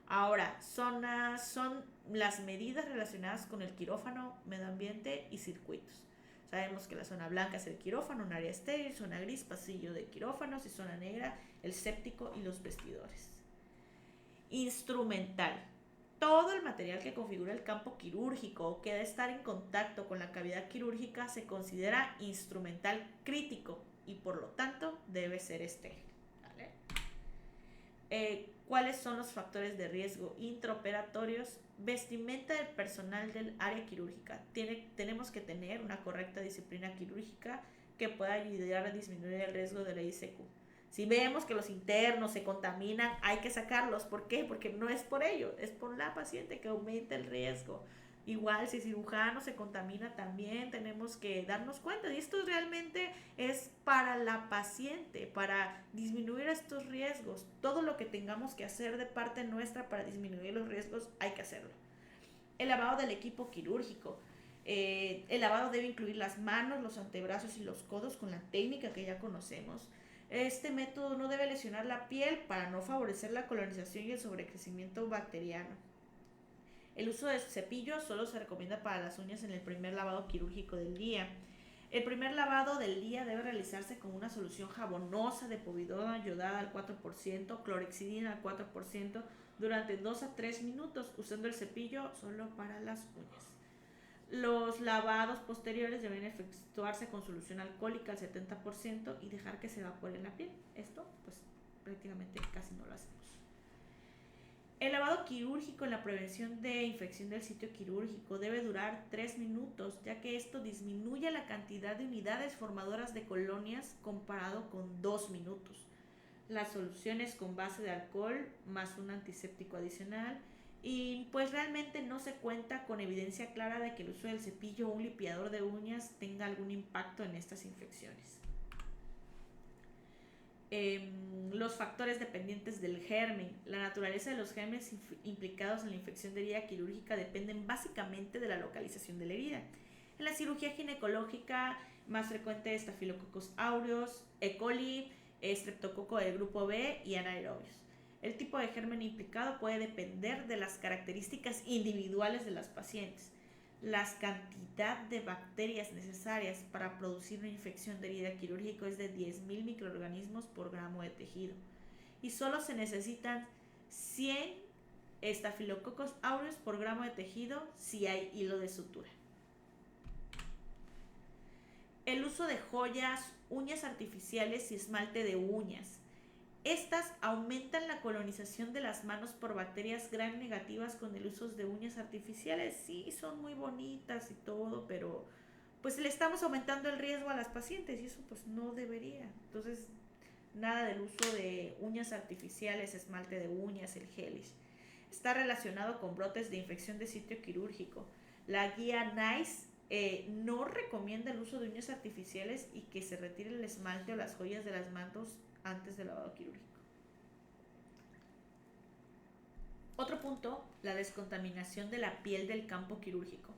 Ahora, son las medidas relacionadas con el quirófano, medio ambiente y circuitos. Sabemos que la zona blanca es el quirófano, un área estéril, zona gris, pasillo de quirófanos, y zona negra, el séptico y los vestidores. Instrumental. Todo el material que configura el campo quirúrgico o que debe estar en contacto con la cavidad quirúrgica se considera instrumental crítico y por lo tanto debe ser estéril. ¿Vale? ¿Cuáles son los factores de riesgo intraoperatorios? Vestimenta del personal del área quirúrgica. Tenemos que tener una correcta disciplina quirúrgica que pueda ayudar a disminuir el riesgo de la ICQ. Si vemos que los internos se contaminan, hay que sacarlos. ¿Por qué? Porque no es por ello, es por la paciente que aumenta el riesgo. Igual, si el cirujano se contamina, también tenemos que darnos cuenta. Y esto realmente es para la paciente, para disminuir estos riesgos. Todo lo que tengamos que hacer de parte nuestra para disminuir los riesgos, hay que hacerlo. El lavado del equipo quirúrgico. El lavado debe incluir las manos, los antebrazos y los codos con la técnica que ya conocemos. Este método no debe lesionar la piel para no favorecer la colonización y el sobrecrecimiento bacteriano. El uso de cepillo solo se recomienda para las uñas en el primer lavado quirúrgico del día. El primer lavado del día debe realizarse con una solución jabonosa de povidona yodada al 4%, clorhexidina al 4%, durante 2 a 3 minutos, usando el cepillo solo para las uñas. Los lavados posteriores deben efectuarse con solución alcohólica al 70% y dejar que se evapore en la piel. Esto, pues, prácticamente casi no lo hacemos. El lavado quirúrgico en la prevención de infección del sitio quirúrgico debe durar 3 minutos, ya que esto disminuye la cantidad de unidades formadoras de colonias comparado con 2 minutos. Las soluciones con base de alcohol más un antiséptico adicional y pues realmente no se cuenta con evidencia clara de que el uso del cepillo o un limpiador de uñas tenga algún impacto en estas infecciones. Los factores dependientes del germen. La naturaleza de los gérmenes implicados en la infección de herida quirúrgica dependen básicamente de la localización de la herida. En la cirugía ginecológica, más frecuente Staphylococcus aureus, E. coli, Streptococo del grupo B y anaerobios. El tipo de germen implicado puede depender de las características individuales de las pacientes. La cantidad de bacterias necesarias para producir una infección de herida quirúrgica es de 10.000 microorganismos por gramo de tejido y solo se necesitan 100 Staphylococcus aureus por gramo de tejido si hay hilo de sutura. El uso de joyas, uñas artificiales y esmalte de uñas. Estas aumentan la colonización de las manos por bacterias gram negativas con el uso de uñas artificiales. Sí, son muy bonitas y todo, pero pues le estamos aumentando el riesgo a las pacientes y eso pues no debería. Entonces, nada del uso de uñas artificiales, esmalte de uñas, el gelish. Está relacionado con brotes de infección de sitio quirúrgico. La guía NICE no recomienda el uso de uñas artificiales y que se retire el esmalte o las joyas de las manos antes del lavado quirúrgico. Otro punto, la descontaminación de la piel del campo quirúrgico.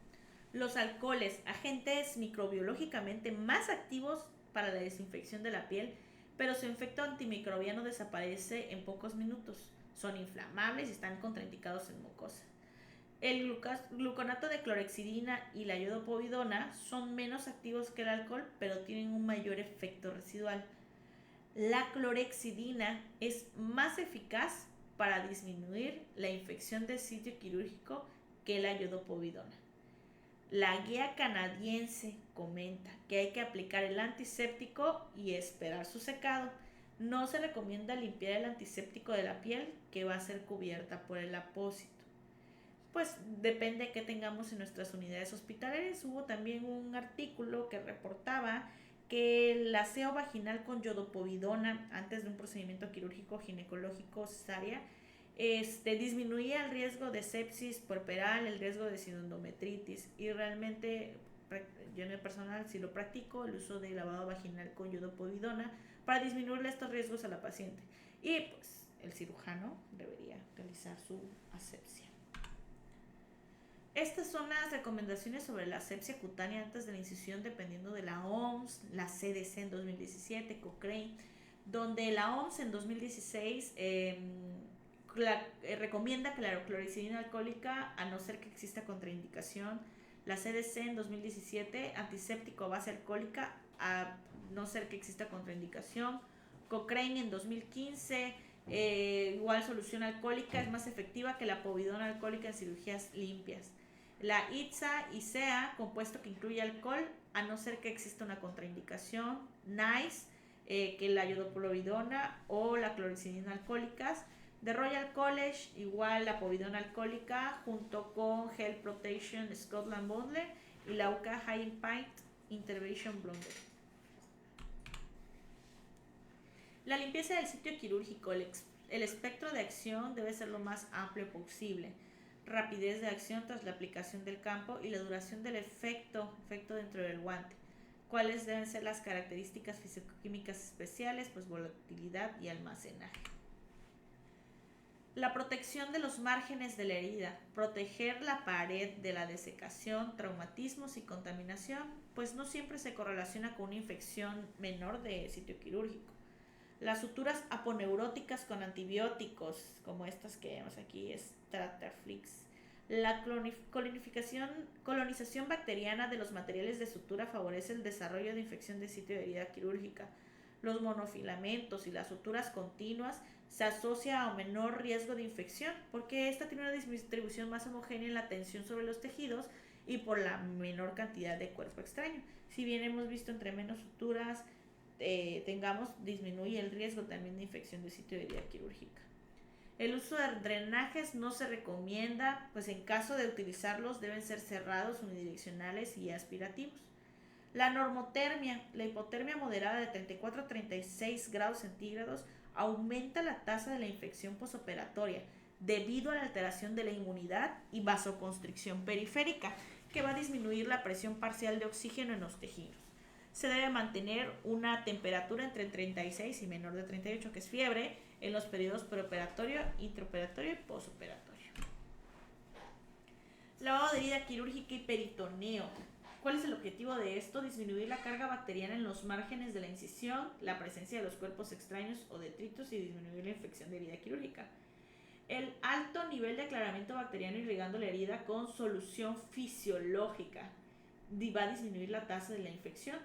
Los alcoholes, agentes microbiológicamente más activos para la desinfección de la piel, pero su efecto antimicrobiano desaparece en pocos minutos. Son inflamables y están contraindicados en mucosa. El gluconato de clorhexidina y la iodopovidona son menos activos que el alcohol, pero tienen un mayor efecto residual. La clorhexidina es más eficaz para disminuir la infección del sitio quirúrgico que la iodopovidona. La guía canadiense comenta que hay que aplicar el antiséptico y esperar su secado. No se recomienda limpiar el antiséptico de la piel que va a ser cubierta por el apósito. Pues depende de qué tengamos en nuestras unidades hospitalarias. Hubo también un artículo que reportaba que el aseo vaginal con iodopovidona antes de un procedimiento quirúrgico ginecológico cesárea disminuía el riesgo de sepsis puerperal, el riesgo de sinusoendometritis y realmente yo en el personal sí lo practico, el uso de lavado vaginal con iodopovidona para disminuirle estos riesgos a la paciente y pues el cirujano debería realizar su asepsia. Estas son las recomendaciones sobre la asepsia cutánea antes de la incisión dependiendo de la OMS, la CDC en 2017, Cochrane, donde la OMS en 2016 recomienda que la clorhexidina alcohólica a no ser que exista contraindicación. La CDC en 2017, antiséptico a base alcohólica a no ser que exista contraindicación. Cochrane en 2015, igual solución alcohólica es más efectiva que la povidona alcohólica en cirugías limpias. La ISEA, compuesto que incluye alcohol, a no ser que exista una contraindicación. NICE, que la iodopovidona o la clorhexidina alcohólicas. The Royal College, igual la povidona alcohólica, junto con Health Protection Scotland Bundle y la UK High Impact Intervention Bundle. La limpieza del sitio quirúrgico, el espectro de acción debe ser lo más amplio posible. Rapidez de acción tras la aplicación del campo y la duración del efecto dentro del guante. ¿Cuáles deben ser las características fisicoquímicas especiales? Pues volatilidad y almacenaje. La protección de los márgenes de la herida, proteger la pared de la desecación, traumatismos y contaminación, pues no siempre se correlaciona con una infección menor de sitio quirúrgico. Las suturas aponeuróticas con antibióticos, como estas que vemos aquí, Strataflix. La colonización bacteriana de los materiales de sutura favorece el desarrollo de infección de sitio de herida quirúrgica. Los monofilamentos y las suturas continuas se asocia a un menor riesgo de infección porque esta tiene una distribución más homogénea en la tensión sobre los tejidos y por la menor cantidad de cuerpo extraño. Si bien hemos visto entre menos suturas disminuye el riesgo también de infección de sitio de herida quirúrgica. El uso de drenajes no se recomienda, pues en caso de utilizarlos deben ser cerrados, unidireccionales y aspirativos. La normotermia, la hipotermia moderada de 34 a 36 grados centígrados aumenta la tasa de la infección posoperatoria. debido a la alteración de la inmunidad y vasoconstricción periférica, que va a disminuir la presión parcial de oxígeno en los tejidos. Se debe mantener una temperatura entre 36 y menor de 38, que es fiebre, en los periodos preoperatorio, intraoperatorio y posoperatorio. Lavado de herida quirúrgica y peritoneo. ¿Cuál es el objetivo de esto? Disminuir la carga bacteriana en los márgenes de la incisión, la presencia de los cuerpos extraños o detritos y disminuir la infección de herida quirúrgica. El alto nivel de aclaramiento bacteriano irrigando la herida con solución fisiológica va a disminuir la tasa de la infección.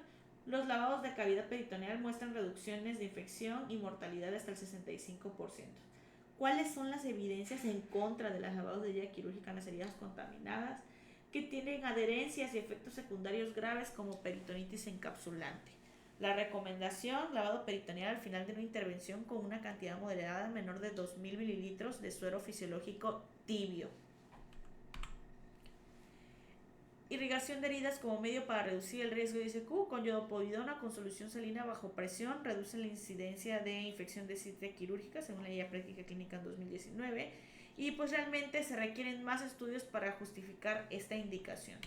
Los lavados de cavidad peritoneal muestran reducciones de infección y mortalidad hasta el 65%. ¿Cuáles son las evidencias en contra de los lavados de herida quirúrgica en las heridas contaminadas? Que tienen adherencias y efectos secundarios graves como peritonitis encapsulante. La recomendación, lavado peritoneal al final de una intervención con una cantidad moderada menor de 2.000 mililitros de suero fisiológico tibio. Irrigación de heridas como medio para reducir el riesgo de ISQ con iodopovidona con solución salina bajo presión reduce la incidencia de infección de sitio quirúrgica según la guía práctica clínica en 2019 y pues realmente se requieren más estudios para justificar esta indicación.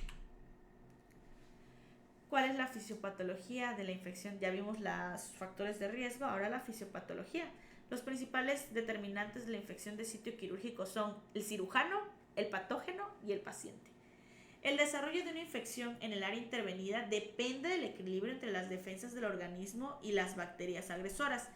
¿Cuál es la fisiopatología de la infección? Ya vimos los factores de riesgo, ahora la fisiopatología. Los principales determinantes de la infección de sitio quirúrgico son el cirujano, el patógeno y el paciente. El desarrollo de una infección en el área intervenida depende del equilibrio entre las defensas del organismo y las bacterias agresoras.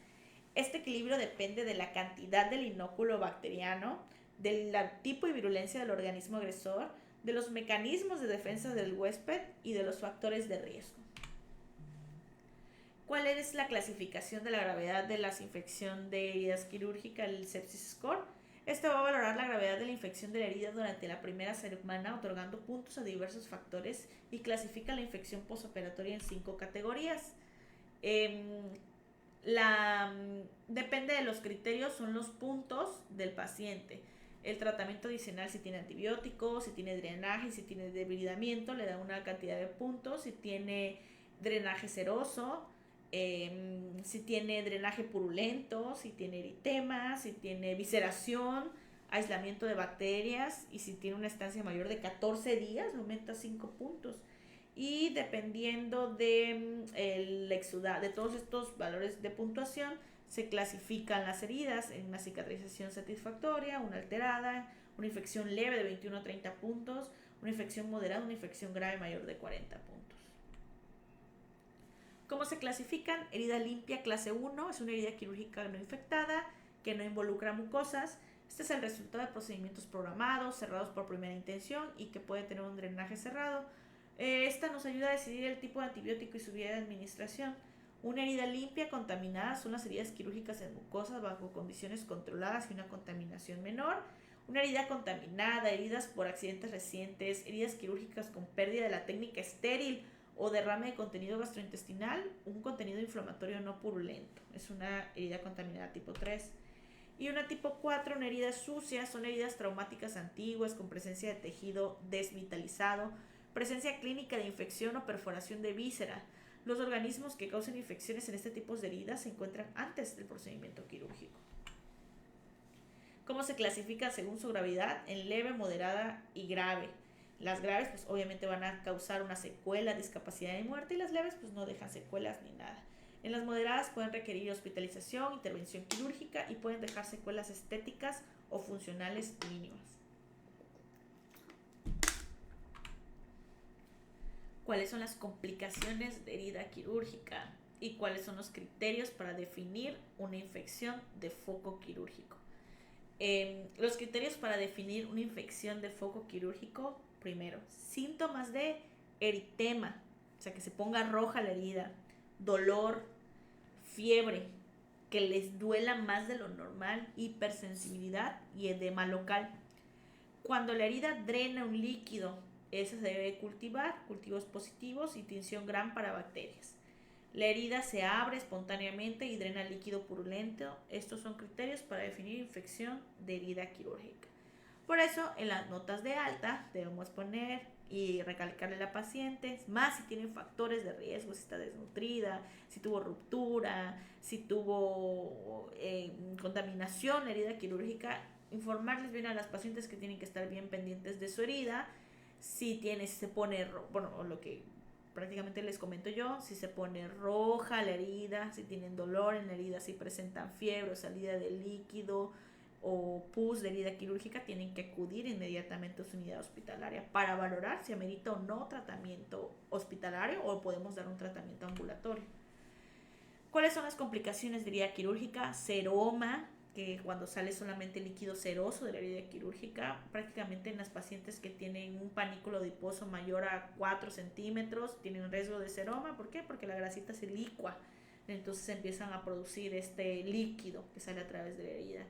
Este equilibrio depende de la cantidad del inóculo bacteriano, del tipo y virulencia del organismo agresor, de los mecanismos de defensa del huésped y de los factores de riesgo. ¿Cuál es la clasificación de la gravedad de la infección de heridas quirúrgicas, el sepsis score? Este va a valorar la gravedad de la infección de la herida durante la primera semana, otorgando puntos a diversos factores y clasifica la infección postoperatoria en 5 categorías. Depende de los criterios, son los puntos del paciente. El tratamiento adicional, si tiene antibióticos, si tiene drenaje, si tiene debilitamiento, le da una cantidad de puntos. Si tiene drenaje seroso, si tiene drenaje purulento, si tiene eritema, si tiene visceración, aislamiento de bacterias y si tiene una estancia mayor de 14 días, aumenta 5 puntos. Y dependiendo de de todos estos valores de puntuación, se clasifican las heridas en una cicatrización satisfactoria, una alterada, una infección leve de 21 a 30 puntos, una infección moderada, una infección grave mayor de 40 puntos. ¿Cómo se clasifican? Herida limpia clase 1 es una herida quirúrgica no infectada que no involucra mucosas. Este es el resultado de procedimientos programados, cerrados por primera intención y que puede tener un drenaje cerrado. Esta nos ayuda a decidir el tipo de antibiótico y su vía de administración. Una herida limpia contaminada son las heridas quirúrgicas en mucosas bajo condiciones controladas y una contaminación menor. Una herida contaminada, heridas por accidentes recientes, heridas quirúrgicas con pérdida de la técnica estéril o derrame de contenido gastrointestinal, un contenido inflamatorio no purulento. Es una herida contaminada tipo 3. Y una tipo 4, una herida sucia, son heridas traumáticas antiguas con presencia de tejido desvitalizado, presencia clínica de infección o perforación de víscera. Los organismos que causan infecciones en este tipo de heridas se encuentran antes del procedimiento quirúrgico. ¿Cómo se clasifican según su gravedad? En leve, moderada y grave. Las graves pues obviamente van a causar una secuela, discapacidad y muerte, y las leves pues no dejan secuelas ni nada. En las moderadas pueden requerir hospitalización, intervención quirúrgica y pueden dejar secuelas estéticas o funcionales mínimas. ¿Cuáles son las complicaciones de herida quirúrgica y cuáles son los criterios para definir una infección de foco quirúrgico? Los criterios para definir una infección de foco quirúrgico: primero, síntomas de eritema, o sea, que se ponga roja la herida, dolor, fiebre, que les duela más de lo normal, hipersensibilidad y edema local. Cuando la herida drena un líquido, ese se debe cultivar, cultivos positivos y tinción Gram para bacterias. La herida se abre espontáneamente y drena líquido purulento. Estos son criterios para definir infección de herida quirúrgica. Por eso, en las notas de alta debemos poner y recalcarle a la paciente, más si tienen factores de riesgo, si está desnutrida, si tuvo ruptura, si tuvo contaminación, la herida quirúrgica, informarles bien a las pacientes que tienen que estar bien pendientes de su herida, si se pone, bueno, lo que prácticamente les comento yo, si se pone roja la herida, si tienen dolor en la herida, si presentan fiebre o salida de líquido o pus de herida quirúrgica, tienen que acudir inmediatamente a su unidad hospitalaria para valorar si amerita o no tratamiento hospitalario o podemos dar un tratamiento ambulatorio. ¿Cuáles son las complicaciones de herida quirúrgica? Seroma, que cuando sale solamente líquido seroso de la herida quirúrgica, prácticamente en las pacientes que tienen un panículo adiposo mayor a 4 centímetros tienen riesgo de seroma. ¿Por qué? Porque la grasita se licua, entonces empiezan a producir este líquido que sale a través de la herida.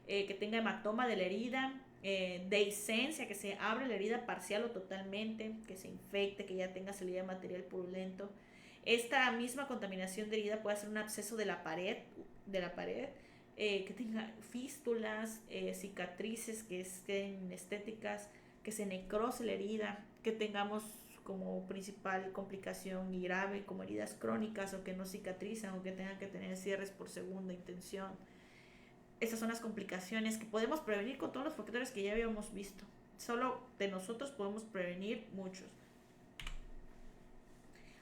Que tenga hematoma de la herida, dehiscencia, que se abre la herida parcial o totalmente, que se infecte, que ya tenga salida de material purulento. Esta misma contaminación de herida puede ser un absceso de la pared, que tenga fístulas, cicatrices que estén estéticas, que se necrose la herida, que tengamos como principal complicación y grave como heridas crónicas o que no cicatrizan o que tengan que tener cierres por segunda intención. Estas son las complicaciones que podemos prevenir con todos los factores que ya habíamos visto. Solo de nosotros podemos prevenir muchos.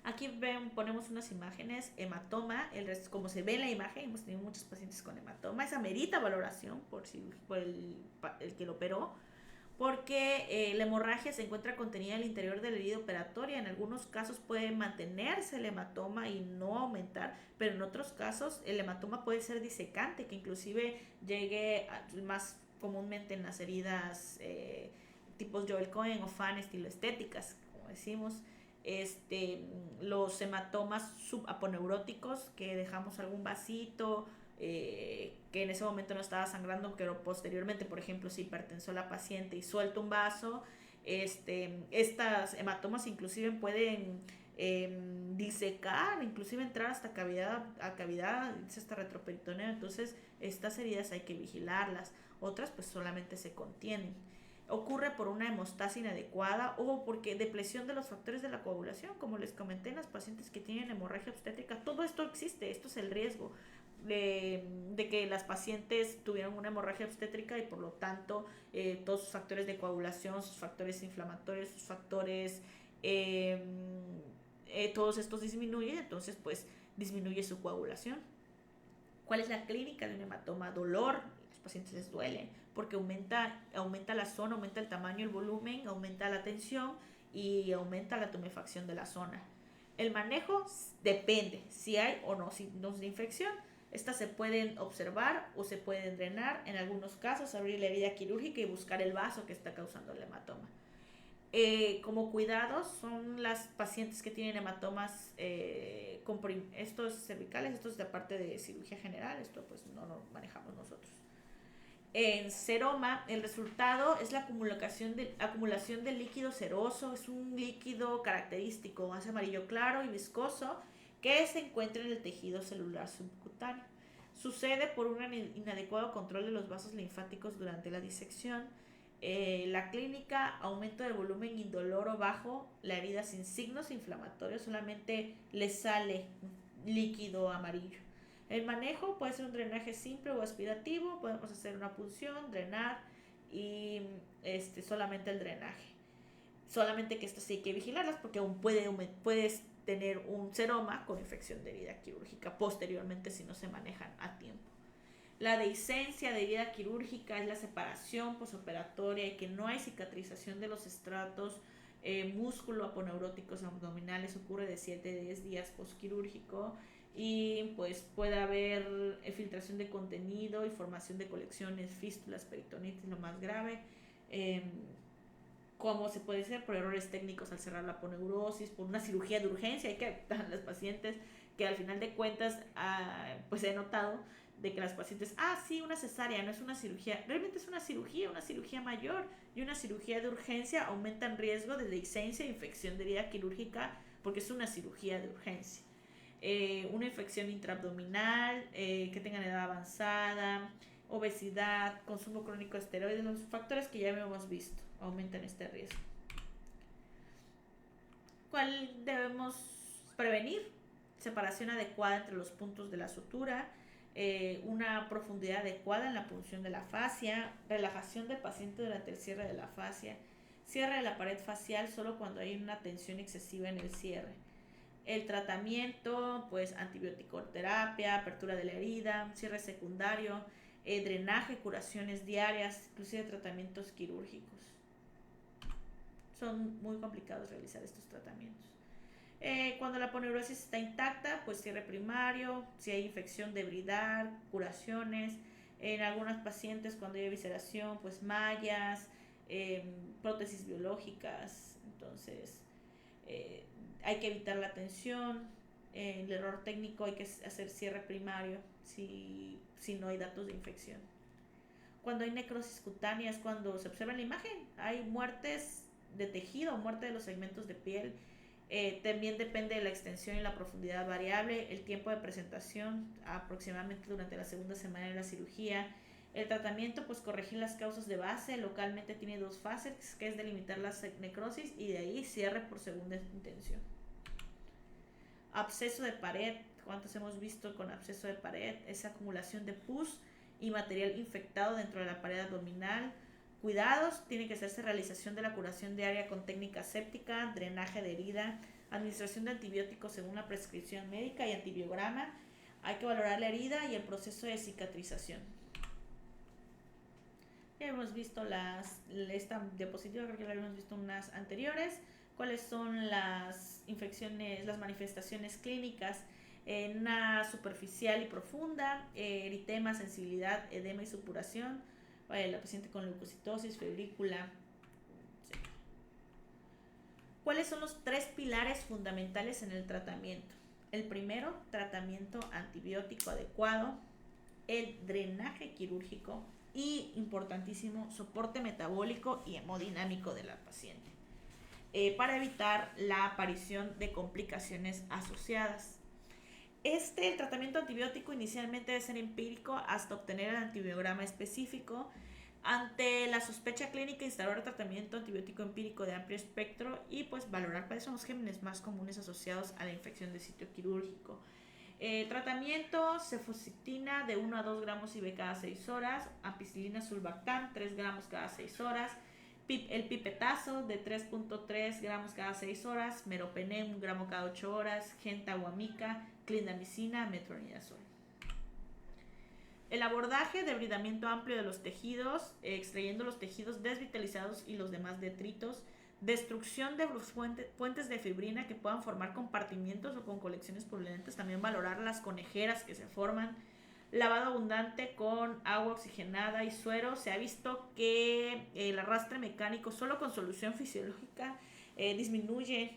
Aquí ponemos unas imágenes, hematoma, como se ve en la imagen, hemos tenido muchos pacientes con hematoma, esa merita valoración por el que lo operó, porque la hemorragia se encuentra contenida en el interior de la herida operatoria. En algunos casos puede mantenerse el hematoma y no aumentar, pero en otros casos el hematoma puede ser disecante, que inclusive llegue más comúnmente en las heridas tipos Joel Cohen o Fan estilo estéticas, como decimos. Los hematomas subaponeuróticos, que dejamos algún vasito que en ese momento no estaba sangrando, pero posteriormente, por ejemplo, si hipertensó la paciente y suelta un vaso, estas hematomas inclusive pueden disecar, inclusive entrar hasta cavidad, hasta retroperitoneo. Entonces estas heridas hay que vigilarlas, otras pues solamente se contienen. Ocurre por una hemostasia inadecuada o porque depresión de los factores de la coagulación, como les comenté en las pacientes que tienen hemorragia obstétrica. Todo esto existe, esto es el riesgo de que las pacientes tuvieran una hemorragia obstétrica y por lo tanto todos sus factores de coagulación, sus factores inflamatorios, sus factores, todos estos disminuyen, entonces pues disminuye su coagulación. ¿Cuál es la clínica de un hematoma? Dolor, a los pacientes les duele porque aumenta la zona, aumenta el tamaño, el volumen, aumenta la tensión y aumenta la tumefacción de la zona. El manejo depende si hay o no signos de infección. Estas se pueden observar o se pueden drenar. En algunos casos, abrir la herida quirúrgica y buscar el vaso que está causando el hematoma. Como cuidados, son las pacientes que tienen hematomas estos cervicales, esto es de parte de cirugía general, esto pues no lo manejamos nosotros. En seroma, el resultado es la acumulación de líquido seroso. Es un líquido característico, es amarillo claro y viscoso, que se encuentra en el tejido celular subcutáneo. Sucede por un inadecuado control de los vasos linfáticos durante la disección. La clínica: aumento de volumen indoloro bajo, la herida sin signos inflamatorios, solamente le sale líquido amarillo. El manejo puede ser un drenaje simple o aspirativo, podemos hacer una punción, drenar y solamente el drenaje. Solamente que estas sí hay que vigilarlas porque aún puedes tener un seroma con infección de herida quirúrgica posteriormente si no se manejan a tiempo. La dehiscencia de herida quirúrgica es la separación posoperatoria y que no hay cicatrización de los estratos músculo-aponeuróticos abdominales. Ocurre de 7 a 10 días posquirúrgico y pues puede haber filtración de contenido y formación de colecciones, fístulas, peritonitis, lo más grave. ¿Cómo se puede hacer? Por errores técnicos al cerrar la aponeurosis, por una cirugía de urgencia. Hay que aceptar a las pacientes que al final de cuentas pues he notado de que las pacientes, sí, una cesárea, no es una cirugía, realmente es una cirugía mayor, y una cirugía de urgencia aumenta el riesgo de dehiscencia e infección de herida quirúrgica porque es una cirugía de urgencia. Una infección intraabdominal, que tengan edad avanzada, obesidad, consumo crónico de esteroides, los factores que ya habíamos visto aumentan este riesgo. ¿Cuál debemos prevenir? Separación adecuada entre los puntos de la sutura, una profundidad adecuada en la punción de la fascia, relajación del paciente durante el cierre de la fascia, cierre de la pared facial solo cuando hay una tensión excesiva en el cierre. El tratamiento, pues antibiótico terapia, apertura de la herida, cierre secundario, drenaje, curaciones diarias, inclusive tratamientos quirúrgicos. Son muy complicados realizar estos tratamientos. Cuando la poneurosis está intacta, pues cierre primario, si hay infección, debridar, curaciones. En algunos pacientes, cuando hay evisceración, pues mallas, prótesis biológicas. Entonces, hay que evitar la tensión. El error técnico, hay que hacer cierre primario si no hay datos de infección. Cuando hay necrosis cutánea es cuando se observa en la imagen. Hay muertes de tejido, muerte de los segmentos de piel. También depende de la extensión y la profundidad variable, el tiempo de presentación aproximadamente durante la segunda semana de la cirugía. El tratamiento, pues corregir las causas de base, localmente tiene 2 fases, que es delimitar la necrosis y de ahí cierre por segunda intención. Absceso de pared, ¿cuántos hemos visto con absceso de pared? Esa acumulación de pus y material infectado dentro de la pared abdominal. Cuidados, tiene que hacerse realización de la curación diaria con técnica séptica, drenaje de herida, administración de antibióticos según la prescripción médica y antibiograma. Hay que valorar la herida y el proceso de cicatrización. Ya hemos visto esta diapositiva, creo que la habíamos visto unas anteriores. ¿Cuáles son las infecciones, las manifestaciones clínicas? Una superficial y profunda, eritema, sensibilidad, edema y supuración. La paciente con leucocitosis, febrícula. Sí. ¿Cuáles son los 3 pilares fundamentales en el tratamiento? El primero, tratamiento antibiótico adecuado, el drenaje quirúrgico y, importantísimo, soporte metabólico y hemodinámico de la paciente, para evitar la aparición de complicaciones asociadas. El tratamiento antibiótico inicialmente debe ser empírico hasta obtener el antibiograma específico. Ante la sospecha clínica, instaurar tratamiento antibiótico empírico de amplio espectro y pues valorar cuáles son los gérmenes más comunes asociados a la infección de sitio quirúrgico. Tratamiento, cefositina de 1 a 2 gramos IV cada 6 horas, ampicilina sulbactam 3 gramos cada 6 horas, el pipetazo de 3.3 gramos cada 6 horas, meropenem 1 gramo cada 8 horas, gentaguamica, clindamicina, metronidazol. El abordaje de debridamiento amplio de los tejidos, extrayendo los tejidos desvitalizados y los demás detritos, destrucción de los puentes de fibrina que puedan formar compartimientos o con colecciones purulentas, también valorar las conejeras que se forman, lavado abundante con agua oxigenada y suero. Se ha visto que el arrastre mecánico solo con solución fisiológica disminuye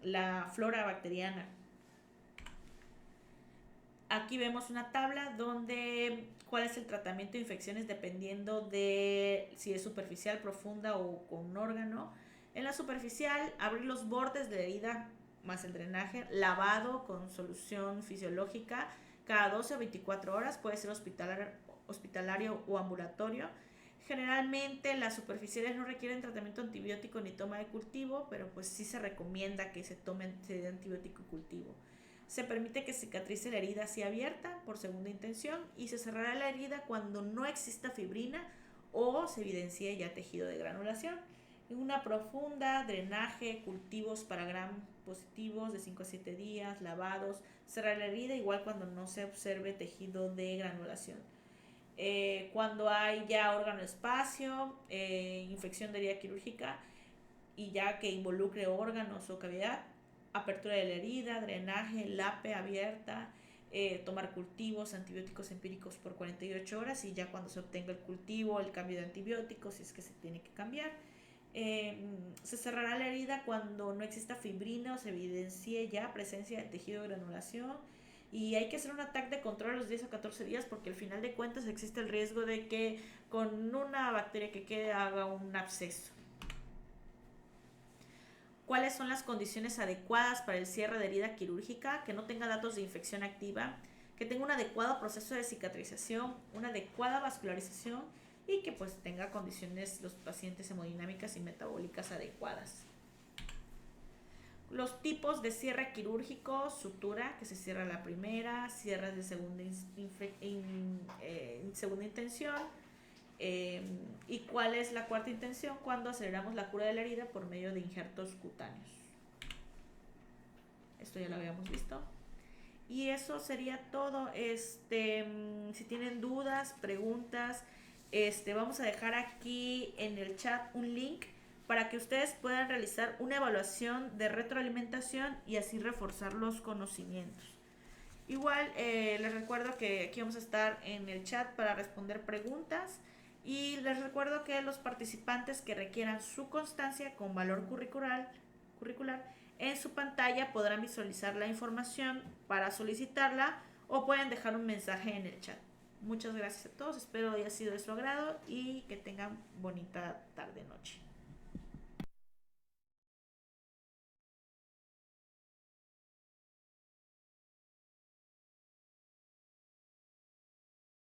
la flora bacteriana. Aquí vemos una tabla donde cuál es el tratamiento de infecciones dependiendo de si es superficial, profunda o con un órgano. En la superficial, abrir los bordes de la herida más el drenaje, lavado con solución fisiológica cada 12 o 24 horas, puede ser hospitalario o ambulatorio. Generalmente las superficiales no requieren tratamiento antibiótico ni toma de cultivo, pero pues sí se recomienda que se dé antibiótico y cultivo. Se permite que cicatrice la herida así abierta por segunda intención y se cerrará la herida cuando no exista fibrina o se evidencie ya tejido de granulación. En una profunda, drenaje, cultivos para gram positivos de 5 a 7 días, lavados, cerrar la herida igual cuando no se observe tejido de granulación. Cuando hay ya órgano espacio, infección de herida quirúrgica y ya que involucre órganos o cavidad, apertura de la herida, drenaje, lape abierta, tomar cultivos, antibióticos empíricos por 48 horas y ya cuando se obtenga el cultivo, el cambio de antibióticos, si es que se tiene que cambiar. Se cerrará la herida cuando no exista fibrina o se evidencie ya presencia de tejido de granulación y hay que hacer un TAC de control a los 10 o 14 días porque al final de cuentas existe el riesgo de que con una bacteria que quede haga un absceso. ¿Cuáles son las condiciones adecuadas para el cierre de herida quirúrgica? Que no tenga datos de infección activa, que tenga un adecuado proceso de cicatrización, una adecuada vascularización y que pues tenga condiciones los pacientes hemodinámicas y metabólicas adecuadas. Los tipos de cierre quirúrgico: sutura, que se cierra la primera, cierre de segunda intención, y cuál es la cuarta intención, cuando aceleramos la cura de la herida por medio de injertos cutáneos. Esto ya lo habíamos visto. Y eso sería todo. Si tienen dudas, preguntas, vamos a dejar aquí en el chat un link para que ustedes puedan realizar una evaluación de retroalimentación y así reforzar los conocimientos. Igual les recuerdo que aquí vamos a estar en el chat para responder preguntas, y les recuerdo que los participantes que requieran su constancia con valor curricular en su pantalla podrán visualizar la información para solicitarla o pueden dejar un mensaje en el chat. Muchas gracias a todos, espero haya sido de su agrado y que tengan bonita tarde-noche.